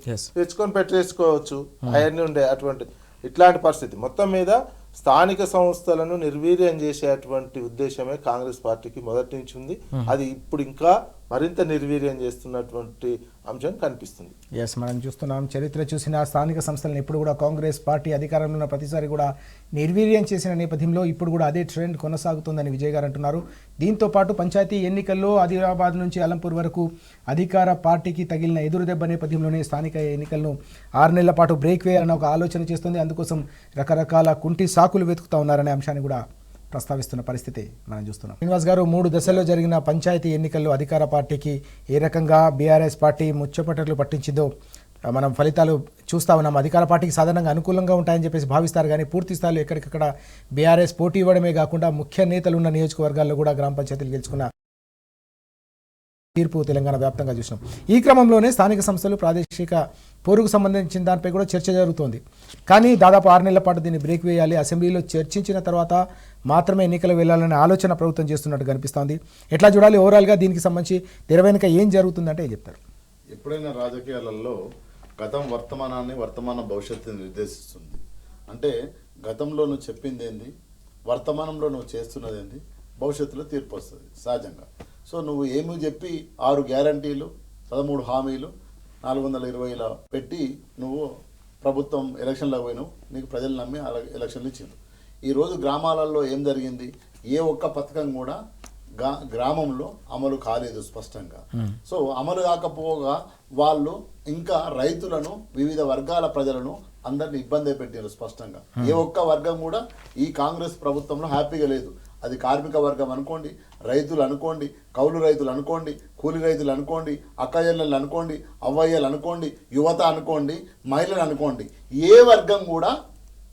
ఇచ్చుకొని పెట్టేసుకోవచ్చు. అవన్నీ ఉండే అటువంటి ఇట్లాంటి పరిస్థితి. మొత్తం మీద స్థానిక సంస్థలను నిర్వీర్యం చేసేటువంటి ఉద్దేశమే కాంగ్రెస్ పార్టీకి మొదటి నుంచి ఉంది. అది ఇప్పుడు ఇంకా మరింత నిర్వీర్యం చేస్తున్నటువంటి అంశం కనిపిస్తుంది. ఎస్, మనం చూస్తున్నాం, చరిత్ర చూసిన స్థానిక సంస్థలను ఎప్పుడు కూడా కాంగ్రెస్ పార్టీ అధికారంలో ఉన్న ప్రతిసారి కూడా నిర్వీర్యం చేసిన నేపథ్యంలో ఇప్పుడు కూడా అదే ట్రెండ్ కొనసాగుతుందని విజయ్ గారు అంటున్నారు. దీంతో పాటు పంచాయతీ ఎన్నికల్లో ఆదిలాబాద్ నుంచి అలంపూర్ వరకు అధికార పార్టీకి తగిలిన ఎదురుదెబ్బ నేపథ్యంలోనే స్థానిక ఎన్నికలను 6 నెలల పాటు బ్రేక్ వేయాలన్న ఒక ఆలోచన చేస్తుంది. అందుకోసం రకరకాల కుంటి సాకులు వెతుకుతా ఉన్నారనే అంశాన్ని కూడా ప్రస్తావిస్తున్న పరిస్థితి మనం చూస్తున్నాం. శ్రీనివాస్ గారు, 3 దశల్లో జరిగిన పంచాయతీ ఎన్నికల్లో అధికార పార్టీకి ఏ రకంగా బీఆర్ఎస్ పార్టీ ముచ్చపటలు పట్టించిందో మనం ఫలితాలు చూస్తా ఉన్నాం. అధికార పార్టీకి సాధారణంగా అనుకూలంగా ఉంటాయని చెప్పేసి భావిస్తారు, కానీ పూర్తి స్థాయిలో ఎక్కడికక్కడ బీఆర్ఎస్ పోటీ ఇవ్వడమే కాకుండా ముఖ్య నేతలు ఉన్న నియోజకవర్గాల్లో కూడా గ్రామ పంచాయతీలు గెలుచుకున్న తీర్పు తెలంగాణ వ్యాప్తంగా చూసినాం. ఈ క్రమంలోనే స్థానిక సంస్థలు ప్రాదేశిక పోరుకు సంబంధించిన దానిపై కూడా చర్చ జరుగుతోంది. కానీ దాదాపు 6 నెలల పాటు దీన్ని బ్రేక్ వేయాలి, అసెంబ్లీలో చర్చించిన తర్వాత మాత్రమే ఎన్నికలు వెళ్లాలనే ఆలోచన ప్రభుత్వం చేస్తున్నట్టు కనిపిస్తోంది. ఎట్లా చూడాలి ఓవరాల్గా దీనికి సంబంధించి తెర వెనుక ఏం జరుగుతుందంటే ఏం చెప్తారు? ఎప్పుడైనా రాజకీయాలలో గతం వర్తమానాన్ని, వర్తమాన భవిష్యత్తుని నిర్దేశిస్తుంది. అంటే గతంలో నువ్వు చెప్పింది ఏంది, వర్తమానంలో నువ్వు చేస్తున్నది ఏంది, భవిష్యత్తులో తీర్పు వస్తుంది సహజంగా. సో నువ్వు ఏమి చెప్పి 6 గ్యారంటీలు, 13 హామీలు, 420 పెట్టి నువ్వు ప్రభుత్వం ఎలక్షన్లకు పోయినావు, నీకు ప్రజలు నమ్మి అలా ఎలక్షన్లు ఇచ్చిండ్రు. ఈరోజు గ్రామాలలో ఏం జరిగింది, ఏ ఒక్క పథకం కూడా గ్రామంలో అమలు కాలేదు స్పష్టంగా. సో అమలు కాకపోగా వాళ్ళు ఇంకా రైతులను, వివిధ వర్గాల ప్రజలను అందరిని ఇబ్బంది పెట్టారు స్పష్టంగా. ఏ ఒక్క వర్గం కూడా ఈ కాంగ్రెస్ ప్రభుత్వంలో హ్యాపీగా లేదు. అది కార్మిక వర్గం అనుకోండి, రైతులు అనుకోండి, కౌలు రైతులు అనుకోండి, కూలి రైతులు అనుకోండి, అక్కజల్లలు అనుకోండి, అవ్వయ్యలు అనుకోండి, యువత అనుకోండి, మహిళలు అనుకోండి, ఏ వర్గం కూడా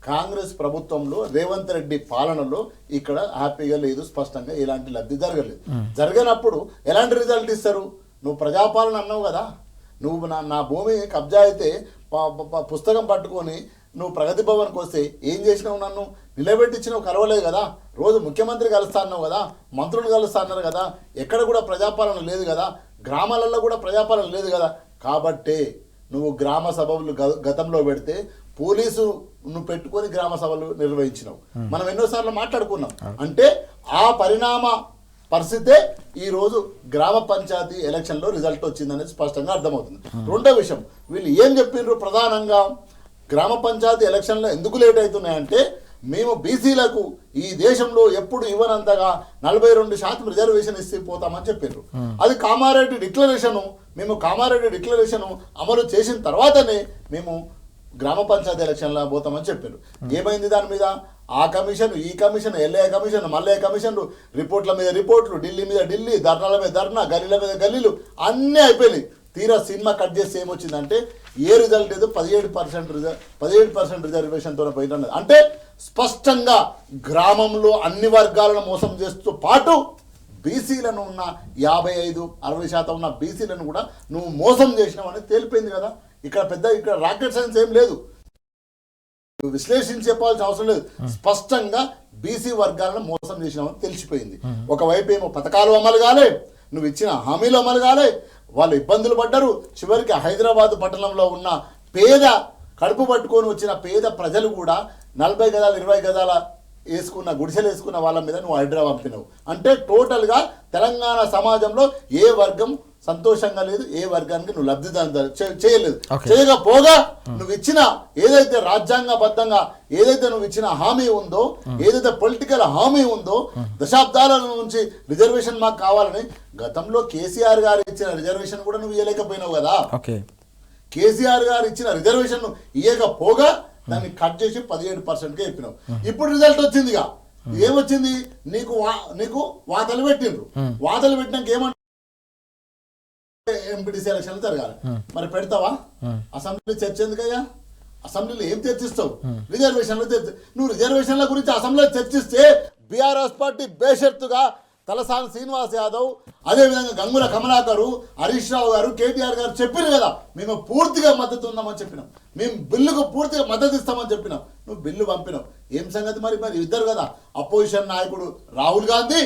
కాంగ్రెస్ ప్రభుత్వంలో రేవంత్ రెడ్డి పాలనలో ఇక్కడ హ్యాపీగా లేదు. స్పష్టంగా ఎలాంటి లబ్ధి జరగలేదు. జరగనప్పుడు ఎలాంటి రిజల్ట్ ఇస్తారు? నువ్వు ప్రజాపాలన అన్నావు కదా, నువ్వు నా భూమి కబ్జా అయితే పుస్తకం పట్టుకొని నువ్వు ప్రగతి భవన్కి వస్తే ఏం చేసినావు? నన్ను నిలబెట్టించినావు, కలవలేదు కదా. రోజు ముఖ్యమంత్రి కలుస్తా అన్నావు కదా, మంత్రులు కలుస్తా అన్నారు కదా, ఎక్కడ కూడా ప్రజాపాలన లేదు కదా, గ్రామాలలో కూడా ప్రజాపాలన లేదు కదా. కాబట్టే నువ్వు గ్రామ సభలు గతంలో పెడితే పోలీసు నువ్వు పెట్టుకొని గ్రామ సభలు నిర్వహించినావు. మనం ఎన్నోసార్లు మాట్లాడుకున్నాం. అంటే ఆ పరిణామ పరిస్థితే ఈరోజు గ్రామ పంచాయతీ ఎలక్షన్లో రిజల్ట్ వచ్చిందనేది స్పష్టంగా అర్థమవుతుంది. రెండో విషయం, వీళ్ళు ఏం చెప్పిండ్రు ప్రధానంగా, గ్రామ పంచాయతీ ఎలక్షన్లో ఎందుకు లేట్ అవుతున్నాయంటే, మేము బీసీలకు ఈ దేశంలో ఎప్పుడు ఇవ్వనంతగా 42% రిజర్వేషన్ ఇస్తే పోతామని చెప్పారు. అది కామారెడ్డి డిక్లరేషను, మేము కామారెడ్డి డిక్లరేషను అమలు చేసిన తర్వాతనే మేము గ్రామ పంచాయతీ ఎలక్షన్లో పోతామని చెప్పారు. ఏమైంది దాని మీద? ఆ కమిషన్, ఈ కమిషన్, ఎల్ఏ కమిషన్, మల్లయ్య కమిషన్లు, రిపోర్ట్ల మీద రిపోర్ట్లు, ఢిల్లీ మీద ఢిల్లీ, ధర్నాల మీద ధర్నా, గల్లీల మీద గల్లీలు అన్నీ అయిపోయినాయి. తీరా సినిమా కట్ చేస్తే ఏమొచ్చిందంటే ఏ రిజల్ట్ ఏదో 17% రిజర్వేషన్తో పోయినది. అంటే స్పష్టంగా గ్రామంలో అన్ని వర్గాలను మోసం చేస్తూ పాటు బీసీలను ఉన్న 55-60% ఉన్న బీసీలను కూడా నువ్వు మోసం చేసినావు అనేది తేలిపోయింది కదా. ఇక్కడ రాకెట్ సైన్స్ ఏం లేదు, విశ్లేషించి చెప్పాల్సిన అవసరం లేదు. స్పష్టంగా బీసీ వర్గాలను మోసం చేసినామని తెలిసిపోయింది. ఒకవైపు ఏమో పథకాలు అమలు కాలే, నువ్వు ఇచ్చిన హామీలు అమలు కాలే, వాళ్ళు ఇబ్బందులు పడ్డారు. చివరికి హైదరాబాద్ పట్టణంలో ఉన్న పేద, కడుపు పట్టుకొని వచ్చిన పేద ప్రజలు కూడా 40 గదాల 20 గదాల వేసుకున్న గుడిసెలు వేసుకున్న వాళ్ళ మీద నువ్వు హైదరాబాద్ పంపినావు. అంటే టోటల్గా తెలంగాణ సమాజంలో ఏ వర్గం సంతోషంగా లేదు, ఏ వర్గానికి నువ్వు లబ్ధిదారు చేయలేదు. చేయకపోగా నువ్వు ఇచ్చిన ఏదైతే రాజ్యాంగబద్ధంగా ఏదైతే నువ్వు ఇచ్చిన హామీ ఉందో, ఏదైతే పొలిటికల్ హామీ ఉందో, దశాబ్దాల నుంచి రిజర్వేషన్ మాకు కావాలని గతంలో కేసీఆర్ గారు ఇచ్చిన రిజర్వేషన్ కూడా నువ్వు ఇవ్వలేకపోయినావు కదా. కేసీఆర్ గారు ఇచ్చిన రిజర్వేషన్ ఇవ్వకపోగా దాన్ని కట్ చేసి 17%గా చెప్పినావు. ఇప్పుడు రిజల్ట్ వచ్చిందిగా, ఏమొచ్చింది? నీకు వాతలు పెట్టిండ్రు. వాతలు పెట్టినాక ఏమంటారు? ఎంపీటీసీ ఎలక్షన్లు జరగాలి. మరి పెడతావా? అసెంబ్లీ చర్చ ఎందుకయ్యా? అసెంబ్లీలో ఏం చర్చిస్తావు? రిజర్వేషన్లు నువ్వు రిజర్వేషన్ల గురించి అసెంబ్లీలో చర్చిస్తే బీఆర్ఎస్ పార్టీ బేషరతుగా తలసాని శ్రీనివాస్ యాదవ్, అదేవిధంగా గంగుల కమలాకరు, హరీష్ రావు గారు, కేటీఆర్ గారు చెప్పినారు కదా, మేము పూర్తిగా మద్దతు ఉందామని చెప్పినాం, మేము బిల్లుకు పూర్తిగా మద్దతు ఇస్తామని చెప్పినాం. నువ్వు బిల్లు పంపినావు. ఏం సంగతి? మరి ఇద్దరు కదా, అపోజిషన్ నాయకుడు రాహుల్ గాంధీ,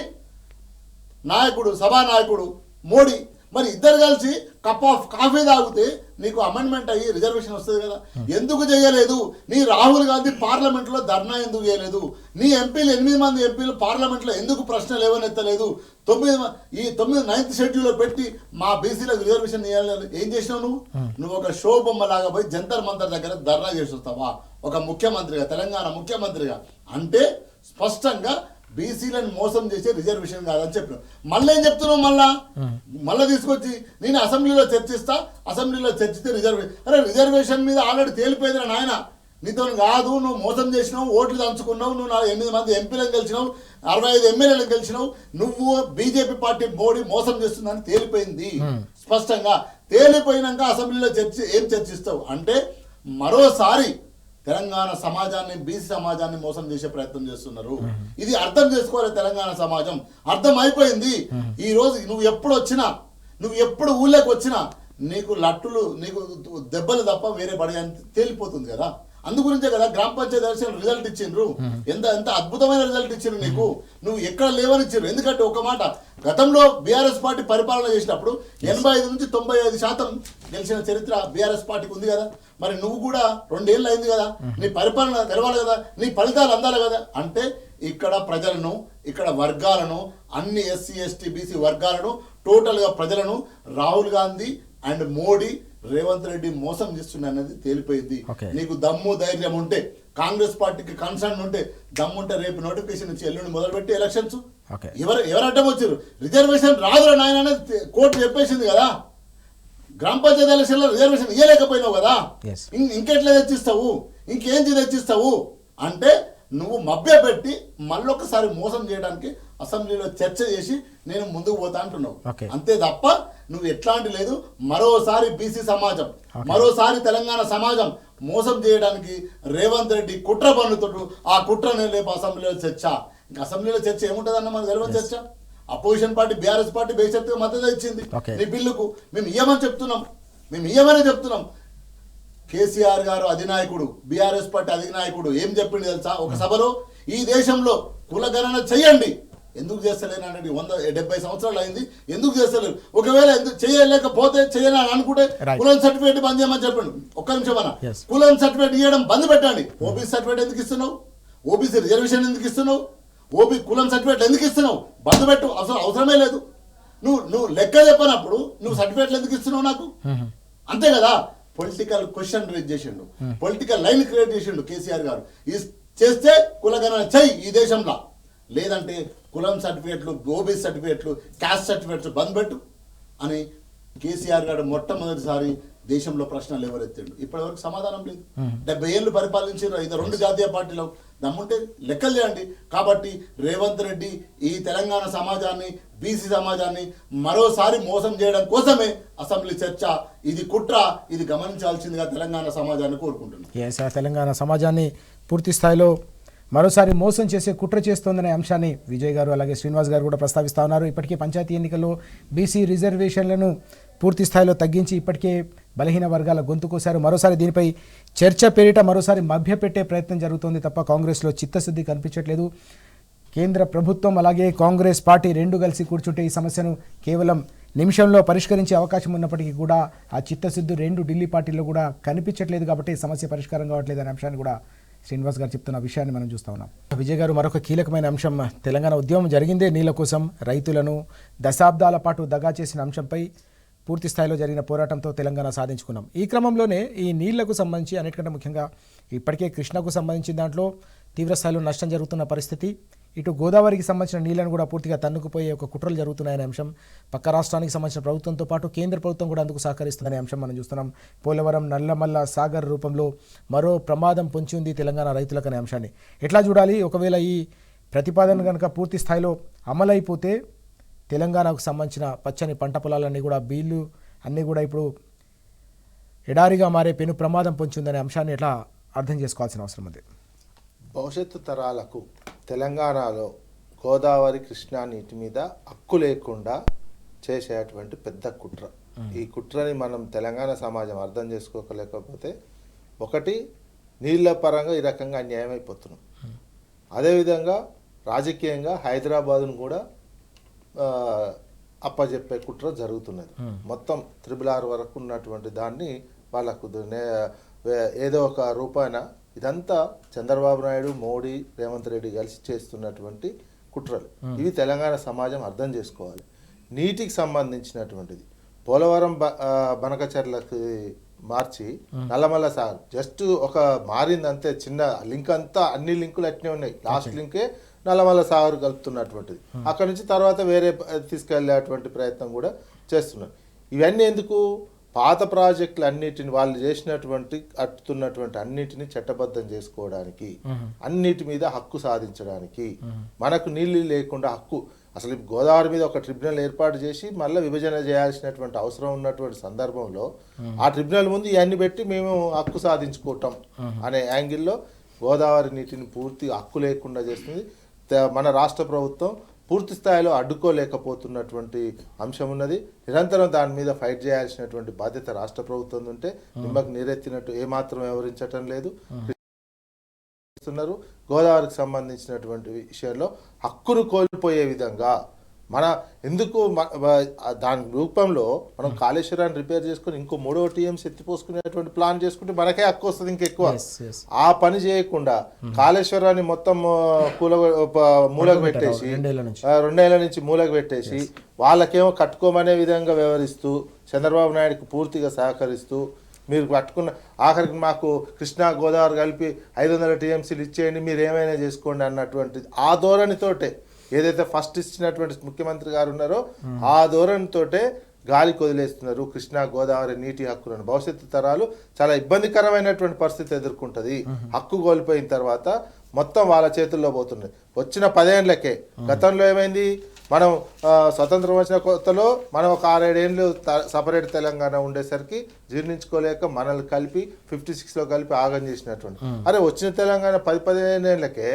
నాయకుడు సభానాయకుడు మోడీ, మరి ఇద్దరు కలిసి కప్ ఆఫ్ కాఫీ తాగితే నీకు అమెండ్మెంట్ అయ్యి రిజర్వేషన్ వస్తుంది కదా. ఎందుకు చేయలేదు? నీ రాహుల్ గాంధీ పార్లమెంట్లో ధర్నా ఎందుకు చేయలేదు? నీ ఎంపీలు 8 మంది ఎంపీలు పార్లమెంట్లో ఎందుకు ప్రశ్నలు ఏమనెత్తలేదు? 9th షెడ్యూల్లో పెట్టి మా బీసీలకు రిజర్వేషన్ ఇవ్వాలి. ఏం చేసినావు నువ్వు ఒక షో బొమ్మ లాగా పోయి జంతర్ మంతర్ దగ్గర ధర్నా చేసి వస్తావా ఒక ముఖ్యమంత్రిగా, తెలంగాణ ముఖ్యమంత్రిగా? అంటే స్పష్టంగా బీసీలను మోసం చేసే రిజర్వేషన్ కాదని చెప్పిన. మళ్ళీ ఏం చెప్తున్నావు? మళ్ళీ తీసుకొచ్చి నేను అసెంబ్లీలో చర్చిస్తా, అసెంబ్లీలో చర్చిస్తే రిజర్వేషన్ మీద ఆల్రెడీ తేలిపోయిందిరా నాయన. నీతో కాదు, నువ్వు మోసం చేసినావు, ఓట్లు దంచుకున్నావు, నువ్వు 8 మంది ఎంపీలను గెలిచినావు, 65 ఎమ్మెల్యేలను గెలిచినావు, నువ్వు బీజేపీ పార్టీ మోడీ మోసం చేస్తుందని తేలిపోయింది స్పష్టంగా. తేలిపోయినాక అసెంబ్లీలో ఏం చర్చిస్తావు అంటే మరోసారి తెలంగాణ సమాజాన్ని, బీసీ సమాజాన్ని మోసం చేసే ప్రయత్నం చేస్తున్నారు. ఇది అర్థం చేసుకోవాలి తెలంగాణ సమాజం. అర్థం అయిపోయింది. ఈ రోజు నువ్వు ఎప్పుడు ఊళ్ళోకి వచ్చినా నీకు లట్టులు, నీకు దెబ్బలు తప్ప వేరే పడే తేలిపోతుంది కదా. అందుగురించే కదా గ్రామ పంచాయతీ ఎలక్షన్ రిజల్ట్ ఇచ్చిండ్రు. ఎంత అద్భుతమైన రిజల్ట్ ఇచ్చిండ్రు నీకు. నువ్వు ఎక్కడ లేవనిచ్చిండ్రు. ఎందుకంటే ఒక మాట, గతంలో బీఆర్ఎస్ పార్టీ పరిపాలన చేసినప్పుడు 85 నుంచి 95% గెలిచిన చరిత్ర బీఆర్ఎస్ పార్టీకి ఉంది కదా. మరి నువ్వు కూడా 2 ఏళ్ళు అయింది కదా, నీ పరిపాలన తెలవాలి కదా, నీ ఫలితాలు అందాలి కదా. అంటే ఇక్కడ ప్రజలను, ఇక్కడ వర్గాలను, అన్ని ఎస్సీ ఎస్టీ బీసీ వర్గాలను, టోటల్గా ప్రజలను రాహుల్ గాంధీ అండ్ మోడీ, రేవంత్ రెడ్డి మోసం చేస్తున్నది తేలిపోయింది. నీకు దమ్ము ధైర్యం ఉంటే, కాంగ్రెస్ పార్టీకి కన్సర్న్ ఉంటే, దమ్ముంటే రేపు నోటిఫికేషన్ ఇచ్చి ఎల్లుండి మొదలుపెట్టి ఎలక్షన్స్. ఎవరు అడ్డం వచ్చారు? రిజర్వేషన్ రాదురా నాయన అనేది కోర్టు చెప్పేసింది కదా. గ్రామ పంచాయతీ ఎలక్షన్లో రిజర్వేషన్ ఇవ్వలేకపోయినావు కదా. ఇంకెట్లా తెచ్చిస్తావు? ఇంకేంటి తెచ్చిస్తావు? అంటే నువ్వు మభ్య పెట్టి మళ్ళొకసారి మోసం చేయడానికి అసెంబ్లీలో చర్చ చేసి నేను ముందుకు పోతా అంటున్నావు. అంతే తప్ప నువ్వు ఎట్లాంటి లేదు. మరోసారి బీసీ సమాజం, మరోసారి తెలంగాణ సమాజం మోసం చేయడానికి రేవంత్ రెడ్డి కుట్ర పన్నుతాడు. ఆ కుట్రనే రేపు అసెంబ్లీలో చర్చ. ఇంకా అసెంబ్లీలో చర్చ ఏముంటుందన్న మనకు తెలియని చర్చ. అపోజిషన్ పార్టీ బీఆర్ఎస్ పార్టీ బేషరతుగా మద్దతు ఇచ్చింది నీ బిల్లుకు. మేము ఇయ్యమని చెప్తున్నాం. కేసీఆర్ గారు అధినాయకుడు, బీఆర్ఎస్ పార్టీ అధినాయకుడు ఏం చెప్పింది తెలుసా? ఒక సభలో ఈ దేశంలో కులగణన చెయ్యండి. ఎందుకు చేస్తలేను అనేది 170 సంవత్సరాలు అయింది. ఎందుకు చేస్తలేరు? ఒకవేళ చేయలేకపోతే చేయని అనుకుంటే కులం సర్టిఫికేట్ బంద్ చేయమని చెప్పండి. ఒక్క నిమిషం అన్న, కులం సర్టిఫికేట్ ఇవ్వడం బంద్ పెట్టండి. ఓబీసీ సర్టిఫికేట్ ఎందుకు ఇస్తున్నావు? ఓబీసీ రిజర్వేషన్ ఎందుకు ఇస్తున్నావు? కులం సర్టిఫికేట్ ఎందుకు ఇస్తున్నావు? బంద్ పెట్టు. అవసరమే లేదు. నువ్వు లెక్క చెప్పనప్పుడు నువ్వు సర్టిఫికేట్లు ఎందుకు ఇస్తున్నావు నాకు? అంతే కదా. పొలిటికల్ క్వశ్చన్ రేజ్ చేసిండు, పొలిటికల్ లైన్ క్రియేట్ చేసిండు కేసీఆర్ గారు. చేస్తే కులగణన చెయ్యి ఈ దేశంలో, లేదంటే కులం సర్టిఫికేట్లు, ఓబీసీ సర్టిఫికేట్లు, క్యాస్ట్ సర్టిఫికేట్లు బంద్ పెట్టు అని కేసీఆర్ గారు మొట్టమొదటిసారి దేశంలో ప్రశ్నలు ఎవరెత్తాడు. ఇప్పటివరకు సమాధానం లేదు. 70 ఏళ్ళు పరిపాలించారు ఇది 2 జాతీయ పార్టీలు. దమ్ముంటే లెక్కలు చేయండి. కాబట్టి రేవంత్ రెడ్డి ఈ తెలంగాణ సమాజాన్ని, బీసీ సమాజాన్ని మరోసారి మోసం చేయడం కోసమే అసెంబ్లీ చర్చ. ఇది కుట్ర, ఇది గమనించాల్సిందిగా తెలంగాణ సమాజాన్ని కోరుకుంటున్నాను. తెలంగాణ సమాజాన్ని పూర్తి స్థాయిలో మరోసారి మోసం చేసే కుట్ర చేస్తోందనే అంశాన్ని విజయ్ గారు అలాగే శ్రీనివాస్ గారు కూడా ప్రస్తావిస్తూ ఉన్నారు. ఇప్పటికే పంచాయతీ ఎన్నికల్లో బీసీ రిజర్వేషన్లను పూర్తి స్థాయిలో తగ్గించి ఇప్పటికే బలహీన వర్గాల గొంతు కోశారు. మరోసారి దీనిపై చర్చ పేరిట మరోసారి మభ్యపెట్టే ప్రయత్నం జరుగుతోంది తప్ప కాంగ్రెస్లో చిత్తశుద్ధి కనిపించట్లేదు. కేంద్ర ప్రభుత్వం అలాగే కాంగ్రెస్ పార్టీ 2 కలిసి కూర్చుంటే ఈ సమస్యను కేవలం నిమిషంలో పరిష్కరించే అవకాశం ఉన్నప్పటికీ కూడా ఆ చిత్తశుద్ధి 2 ఢిల్లీ పార్టీల్లో కూడా కనిపించట్లేదు. కాబట్టి సమస్య పరిష్కారం కావట్లేదు అనే అంశాన్ని కూడా శ్రీనివాస్ గారు చెప్తున్న విషయాన్ని మనం చూస్తూ ఉన్నాం. విజయ్ గారు, మరొక కీలకమైన అంశం, తెలంగాణ ఉద్యమం జరిగిందే నీళ్ల కోసం. రైతులను దశాబ్దాల పాటు దగా చేసిన అంశంపై పూర్తి స్థాయిలో జరిగిన పోరాటంతో తెలంగాణ సాధించుకున్నాం. ఈ క్రమంలోనే ఈ నీళ్లకు సంబంధించి అన్నిటికంటే ముఖ్యంగా ఇప్పటికే కృష్ణకు సంబంధించిన దాంట్లో తీవ్ర స్థాయిలో నష్టం జరుగుతున్న పరిస్థితి, ఇటు గోదావరికి సంబంధించిన నీళ్లను కూడా పూర్తిగా తన్నుకుపోయే ఒక కుట్రలు జరుగుతున్నాయనే అంశం, పక్క రాష్ట్రానికి సంబంధించిన ప్రభుత్వంతో పాటు కేంద్ర ప్రభుత్వం కూడా అందుకు సహకరిస్తుందనే అంశం మనం చూస్తున్నాం. పోలవరం నల్లమల్ల సాగర్ రూపంలో మరో ప్రమాదం పొంచి ఉంది తెలంగాణ రైతులకు అనే అంశాన్ని ఎట్లా చూడాలి? ఒకవేళ ఈ ప్రతిపాదన కనుక పూర్తి స్థాయిలో అమలైపోతే తెలంగాణకు సంబంధించిన పచ్చని పంట పొలాలన్నీ కూడా, బీళ్లు అన్నీ కూడా ఇప్పుడు ఎడారిగా మారే పెను ప్రమాదం పొంచిందనే అంశాన్ని ఎట్లా అర్థం చేసుకోవాల్సిన అవసరం ఉంది? భవిష్యత్తు తరాలకు తెలంగాణలో గోదావరి కృష్ణా నీటి మీద హక్కు లేకుండా చేసేటువంటి పెద్ద కుట్ర. ఈ కుట్రని మనం తెలంగాణ సమాజం అర్థం చేసుకోలేకపోతే ఒకటి నీళ్ళ పరంగా ఈ రకంగా అన్యాయం అయిపోతున్నాం. అదేవిధంగా రాజకీయంగా హైదరాబాదును కూడా అప్పజెప్పే కుట్ర జరుగుతున్నది. మొత్తం 666 వరకు ఉన్నటువంటి దాన్ని వాళ్ళకు ఏదో ఒక రూపాయన ఇదంతా చంద్రబాబు నాయుడు, మోడీ, రేవంత్ రెడ్డి కలిసి చేస్తున్నటువంటి కుట్రలు. ఇవి తెలంగాణ సమాజం అర్థం చేసుకోవాలి. నీటికి సంబంధించినటువంటిది పోలవరం బనకచర్లకు మార్చి నల్లమల్ల సాగర్ జస్ట్ ఒక మారిందంతే, చిన్న లింక్ అంతా అన్ని లింకులు అట్నే ఉన్నాయి. లాస్ట్ లింకే నల్లమల్ల సాగర్ కలుపుతున్నటువంటిది. అక్కడ నుంచి తర్వాత వేరే తీసుకెళ్లేటువంటి ప్రయత్నం కూడా చేస్తున్నారు. ఇవన్నీ ఎందుకు? పాత ప్రాజెక్టులు అన్నిటిని వాళ్ళు చేసినటువంటి అట్టుతున్నటువంటి అన్నిటిని చట్టబద్ధం చేసుకోవడానికి, అన్నిటి మీద హక్కు సాధించడానికి, మనకు నీళ్ళు లేకుండా హక్కు అసలు గోదావరి మీద ఒక ట్రిబ్యునల్ ఏర్పాటు చేసి మళ్ళీ విభజన చేయాల్సినటువంటి అవసరం ఉన్నటువంటి సందర్భంలో ఆ ట్రిబ్యునల్ ముందు ఇవన్నీ పెట్టి మేము హక్కు సాధించుకోవటం అనే యాంగిల్లో గోదావరి నీటిని పూర్తి హక్కు లేకుండా చేస్తుంది. మన రాష్ట్ర ప్రభుత్వం పూర్తి స్థాయిలో అడ్డుకోలేకపోతున్నటువంటి అంశం ఉన్నది. నిరంతరం దాని మీద ఫైట్ చేయాల్సినటువంటి బాధ్యత రాష్ట్ర ప్రభుత్వం ఉంటే నిమ్మకు నీరెత్తినట్టు ఏమాత్రం వ్యవహరించటం లేదు. గోదావరికి సంబంధించినటువంటి విషయంలో హక్కును కోల్పోయే విధంగా మన ఎందుకు దాని రూపంలో మనం కాళేశ్వరాన్ని రిపేర్ చేసుకుని ఇంకో 3వ టీఎంసీ ఎత్తిపోసుకునేటువంటి ప్లాన్ చేసుకుంటే మనకే హక్కు వస్తుంది ఇంకెక్కువ. ఆ పని చేయకుండా కాళేశ్వరాన్ని మొత్తం మూలకు పెట్టేసి 2 ఏళ్ల నుంచి మూలకు పెట్టేసి వాళ్ళకేమో కట్టుకోమనే విధంగా వ్యవహరిస్తూ చంద్రబాబు నాయుడుకి పూర్తిగా సహకరిస్తూ మీరు పట్టుకున్న ఆఖరికి మాకు కృష్ణా గోదావరి కలిపి 500 టీఎంసీలు ఇచ్చేయండి, మీరు ఏమైనా చేసుకోండి అన్నటువంటిది ఆ ధోరణితోటే ఏదైతే ఫస్ట్ ఇచ్చినటువంటి ముఖ్యమంత్రి గారు ఉన్నారో ఆ ధోరణితోటే గాలికి వదిలేస్తున్నారు కృష్ణా గోదావరి నీటి హక్కులను. భవిష్యత్తు తరాలు చాలా ఇబ్బందికరమైనటువంటి పరిస్థితి ఎదుర్కొంటుంది. హక్కు కోల్పోయిన తర్వాత మొత్తం వాళ్ళ చేతుల్లో పోతుంది. వచ్చిన 10 ఏళ్లకే గతంలో ఏమైంది, మనం స్వతంత్రం వచ్చిన కొత్తలో మనం ఒక 6-7 ఏళ్ళు సపరేట్ తెలంగాణ ఉండేసరికి జీర్ణించుకోలేక మనల్ని కలిపి 56లో కలిపి ఆగం చేసినటువంటి అరే వచ్చిన తెలంగాణ 10-15 ఏళ్ళకే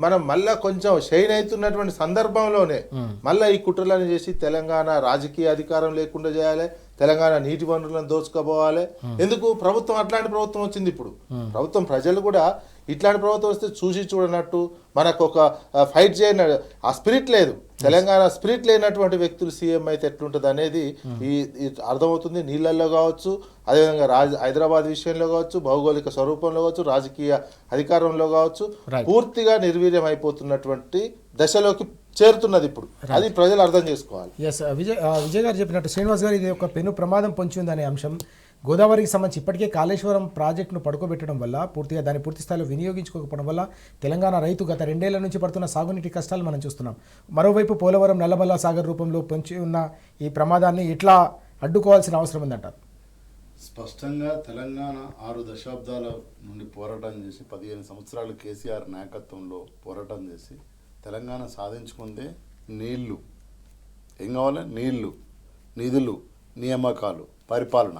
మనం మళ్ళా కొంచెం షైన్ అవుతున్నటువంటి సందర్భంలోనే మళ్ళీ ఈ కుట్రలను చేసి తెలంగాణ రాజకీయ అధికారం లేకుండా చేయాలి, తెలంగాణ నీటి వనరులను దోచుకోపోవాలి. ఎందుకు? ప్రభుత్వం అట్లాంటి ప్రభుత్వం వచ్చింది. ఇప్పుడు ప్రభుత్వం ప్రజలు కూడా ఇట్లాంటి ప్రభుత్వం వస్తే చూసి చూడనట్టు మనకు ఒక ఫైట్ చేయన ఆ స్పిరిట్ లేదు. తెలంగాణ స్పిరిట్ లేనటువంటి వ్యక్తులు సీఎం అయితే ఎట్లుంటుంది అనేది ఈ అర్థమవుతుంది. నీళ్ళల్లో కావచ్చు, అదేవిధంగా హైదరాబాద్ విషయంలో కావచ్చు, భౌగోళిక స్వరూపంలో కావచ్చు, రాజకీయ అధికారంలో కావచ్చు, పూర్తిగా నిర్వీర్యం అయిపోతున్నటువంటి దశలోకి చేరుతున్నది ఇప్పుడు. అది ప్రజలు అర్థం చేసుకోవాలి. ఎస్ విజయ్ గారు చెప్పినట్టు, శ్రీనివాస్ గారు, ఇది ఒక పెను ప్రమాదం పొంచి ఉందనే అంశం గోదావరికి సంబంధించి ఇప్పటికే కాళేశ్వరం ప్రాజెక్టును పడుకోబెట్టడం వల్ల పూర్తిగా దాన్ని పూర్తి స్థాయిలో వినియోగించుకోకపోవడం వల్ల తెలంగాణ రైతు గత 2 ఏళ్ల నుంచి పడుతున్న సాగునీటి కష్టాలు మనం చూస్తున్నాం. మరోవైపు పోలవరం నల్లమల్ల సాగర్ రూపంలో పొంచి ఉన్న ఈ ప్రమాదాన్ని ఎట్లా అడ్డుకోవాల్సిన అవసరం ఉందంటారు? స్పష్టంగా తెలంగాణ 6 దశాబ్దాల నుండి పోరాటం చేసి 15 సంవత్సరాలు కేసీఆర్ నాయకత్వంలో పోరాటం చేసి తెలంగాణ సాధించుకుందే నీళ్లు. ఏం కావాలి? నీళ్లు, నిధులు, నియామకాలు, పరిపాలన.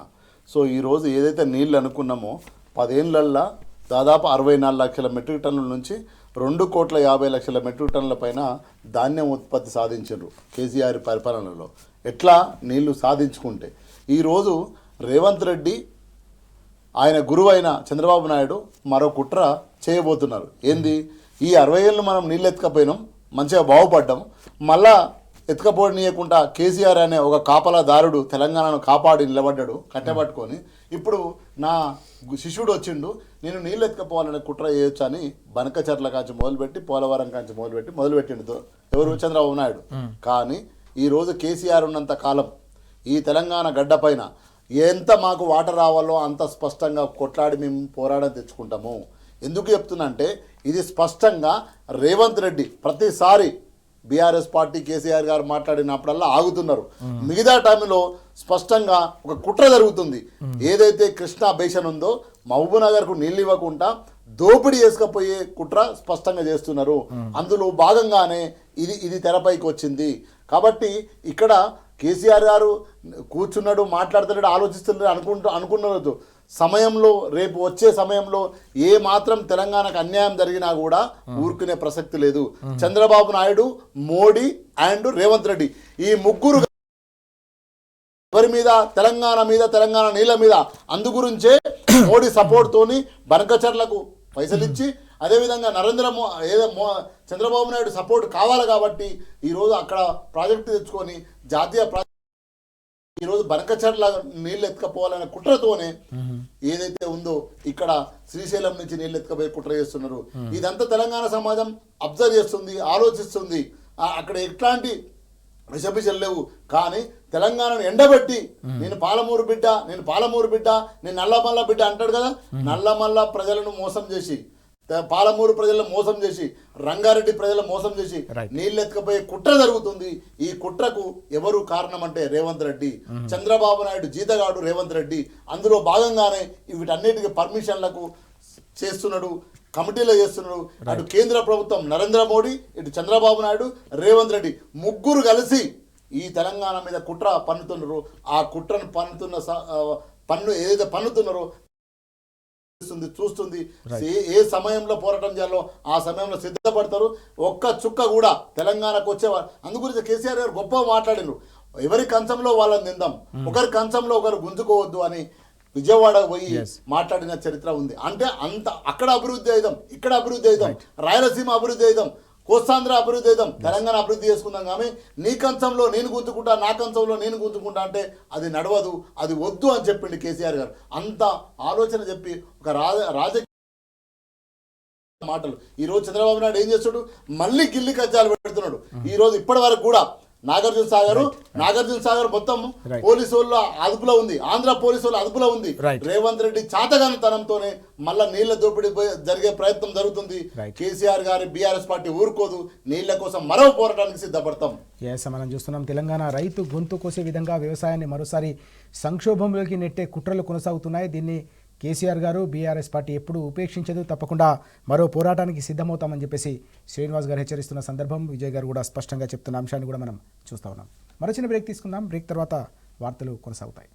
సో ఈరోజు ఏదైతే నీళ్ళు అనుకున్నామో 10 ఏళ్లల్లో దాదాపు 64 లక్షల మెట్రిక్ టన్నుల నుంచి 2,50,00,000 మెట్రిక్ టన్నుల పైన ధాన్యం ఉత్పత్తి సాధించారు కేసీఆర్ పరిపాలనలో. ఎట్లా? నీళ్లు సాధించుకుంటే. ఈరోజు రేవంత్ రెడ్డి ఆయన గురువైన చంద్రబాబు నాయుడు మరో కుట్ర చేయబోతున్నారు. ఏంది? ఈ 60 ఏళ్ళు మనం నీళ్ళు ఎత్తుకపోయినాం, మంచిగా బాగుపడ్డాం, మళ్ళా ఎత్తుకపోనీయకుండా కేసీఆర్ అనే ఒక కాపలాదారుడు తెలంగాణను కాపాడి నిలబడ్డాడు కట్టెపట్టుకొని. ఇప్పుడు నా శిష్యుడు వచ్చిండు, నేను నీళ్ళు ఎత్తుకపోవాలనే కుట్ర చేయొచ్చు అని బనకచర్ల కాంచి మొదలుపెట్టి పోలవరం కాంచి మొదలుపెట్టిండు ఎవరు? చంద్రబాబు నాయుడు. కానీ ఈరోజు కేసీఆర్ ఉన్నంత కాలం ఈ తెలంగాణ గడ్డ పైన ఎంత మాకు వాటర్ రావాలో అంత స్పష్టంగా కొట్లాడి మేము పోరాటం తెచ్చుకుంటాము. ఎందుకు చెప్తున్నా అంటే ఇది స్పష్టంగా రేవంత్ రెడ్డి ప్రతిసారి బీఆర్ఎస్ పార్టీ కేసీఆర్ గారు మాట్లాడినప్పుడల్లా ఆగుతున్నారు. మిగతా టైంలో స్పష్టంగా ఒక కుట్ర జరుగుతుంది. ఏదైతే కృష్ణా బేషన్ ఉందో మహబూబ్నగర్కు నీళ్ళు ఇవ్వకుండా దోపిడీ చేసుకపోయే కుట్ర స్పష్టంగా చేస్తున్నారు. అందులో భాగంగానే ఇది తెరపైకి వచ్చింది. కాబట్టి ఇక్కడ కేసీఆర్ గారు కూర్చున్నాడు, మాట్లాడుతున్నాడు, ఆలోచిస్తున్నాడు అనుకున్నారు సమయంలో, రేపు వచ్చే సమయంలో ఏ మాత్రం తెలంగాణకు అన్యాయం జరిగినా కూడా ఊరుకునే ప్రసక్తి లేదు. చంద్రబాబు నాయుడు, మోడీ అండ్ రేవంత్ రెడ్డి ఈ ముగ్గురు ఎవరి మీద? తెలంగాణ నీళ్ళ మీద. అందుగురించే మోడీ సపోర్ట్ తోని బనకచర్లకు పైసలు ఇచ్చి అదేవిధంగా చంద్రబాబు నాయుడు సపోర్ట్ కావాలి కాబట్టి ఈరోజు అక్కడ ప్రాజెక్టు తెచ్చుకొని జాతీయ ఈరోజు బనకచర్ల నీళ్ళు ఎత్తుకపోవాలనే కుట్రతోనే ఏదైతే ఉందో ఇక్కడ శ్రీశైలం నుంచి నీళ్ళు ఎత్తుకపోయే కుట్ర చేస్తున్నారు. ఇదంతా తెలంగాణ సమాజం అబ్జర్వ్ చేస్తుంది, ఆలోచిస్తుంది. అక్కడ ఎట్లాంటి విషపిషలు లేవు. కానీ తెలంగాణను ఎండబెట్టి నేను పాలమూరు బిడ్డ, నేను నల్లమల్ల బిడ్డ అంటాడు కదా, నల్లమల్ల ప్రజలను మోసం చేసి, పాలమూరు ప్రజలను మోసం చేసి, రంగారెడ్డి ప్రజలను మోసం చేసి నీళ్ళు ఎత్తుకపోయే కుట్ర జరుగుతుంది. ఈ కుట్రకు ఎవరు కారణం అంటే రేవంత్ రెడ్డి, చంద్రబాబు నాయుడు జీతగాడు రేవంత్ రెడ్డి. అందులో భాగంగానే వీటన్నిటికీ పర్మిషన్లకు చేస్తున్నాడు, కమిటీలో చేస్తున్నాడు. అటు కేంద్ర ప్రభుత్వం నరేంద్ర మోడీ, ఇటు చంద్రబాబు నాయుడు, రేవంత్ రెడ్డి ముగ్గురు కలిసి ఈ తెలంగాణ మీద కుట్ర పన్నుతున్నారు. ఆ కుట్రను పన్ను ఏదైతే పన్నుతున్నారో చూస్తుంది. ఏ సమయంలో పోరాటం చేయాలో ఆ సమయంలో సిద్ధపడతారు. ఒక్క చుక్క కూడా తెలంగాణకు వచ్చేవారు. అందుగురించి కేసీఆర్ గారు గొప్ప మాట్లాడినారు, ఎవరి కంచంలో వాళ్ళని తిందాం, ఒకరి కంచంలో ఒకరు గుంజుకోవద్దు అని విజయవాడ పోయి మాట్లాడిన చరిత్ర ఉంది. అంటే అంత అక్కడ అభివృద్ధి అయిదాం, ఇక్కడ అభివృద్ధి అయిదాం, రాయలసీమ అభివృద్ధి అయిదాం, కోస్తాంధ్ర అభివృద్ధి అయిదాం, తెలంగాణ అభివృద్ధి చేసుకుందాం. కానీ నీ కంచంలో నేను గుంజుకుంటా, నా కంచంలో నేను గుంజుకుంటా అంటే అది నడవదు, అది వద్దు అని చెప్పిండు కేసీఆర్ గారు. అంత ఆలోచన చెప్పి ఒక రాజకీయ మాటలు. ఈరోజు చంద్రబాబు నాయుడు ఏం చేస్తాడు, మళ్ళీ గిల్లి కజ్జాలు పెడుతున్నాడు. ఈరోజు ఇప్పటి వరకు కూడా నాగార్జున సాగర్ మొత్తం పోలీసు వాళ్ళ అదుపులో ఉంది, ఆంధ్ర పోలీసు వాళ్ళ అదుపులో ఉంది. రేవంత్ రెడ్డి చాతగానితనంతోనే మళ్ళా నీళ్ల దోపిడీ జరిగే ప్రయత్నం జరుగుతుంది. కేసీఆర్ గారి బీఆర్ఎస్ పార్టీ ఊరుకోదు, నీళ్ల కోసం మరో పోరాటానికి సిద్ధపడతాం. మనం చూస్తున్నాం, తెలంగాణ రైతు గొంతు కోసే విధంగా వ్యవసాయాన్ని మరోసారి సంక్షోభంలోకి నెట్టే కుట్రలు కొనసాగుతున్నాయి. దీన్ని కేసీఆర్ గారు, బీఆర్ఎస్ పార్టీ ఎప్పుడూ ఉపేక్షించదు, తప్పకుండా మరో పోరాటానికి సిద్ధమవుతామని చెప్పేసి శ్రీనివాస్ గారు హెచ్చరిస్తున్న సందర్భం, విజయ్ గారు కూడా స్పష్టంగా చెప్తున్న అంశాన్ని కూడా మనం చూస్తూ ఉన్నాం. మరో చిన్న బ్రేక్ తీసుకుందాం. బ్రేక్ తర్వాత వార్తలు కొనసాగుతాయి.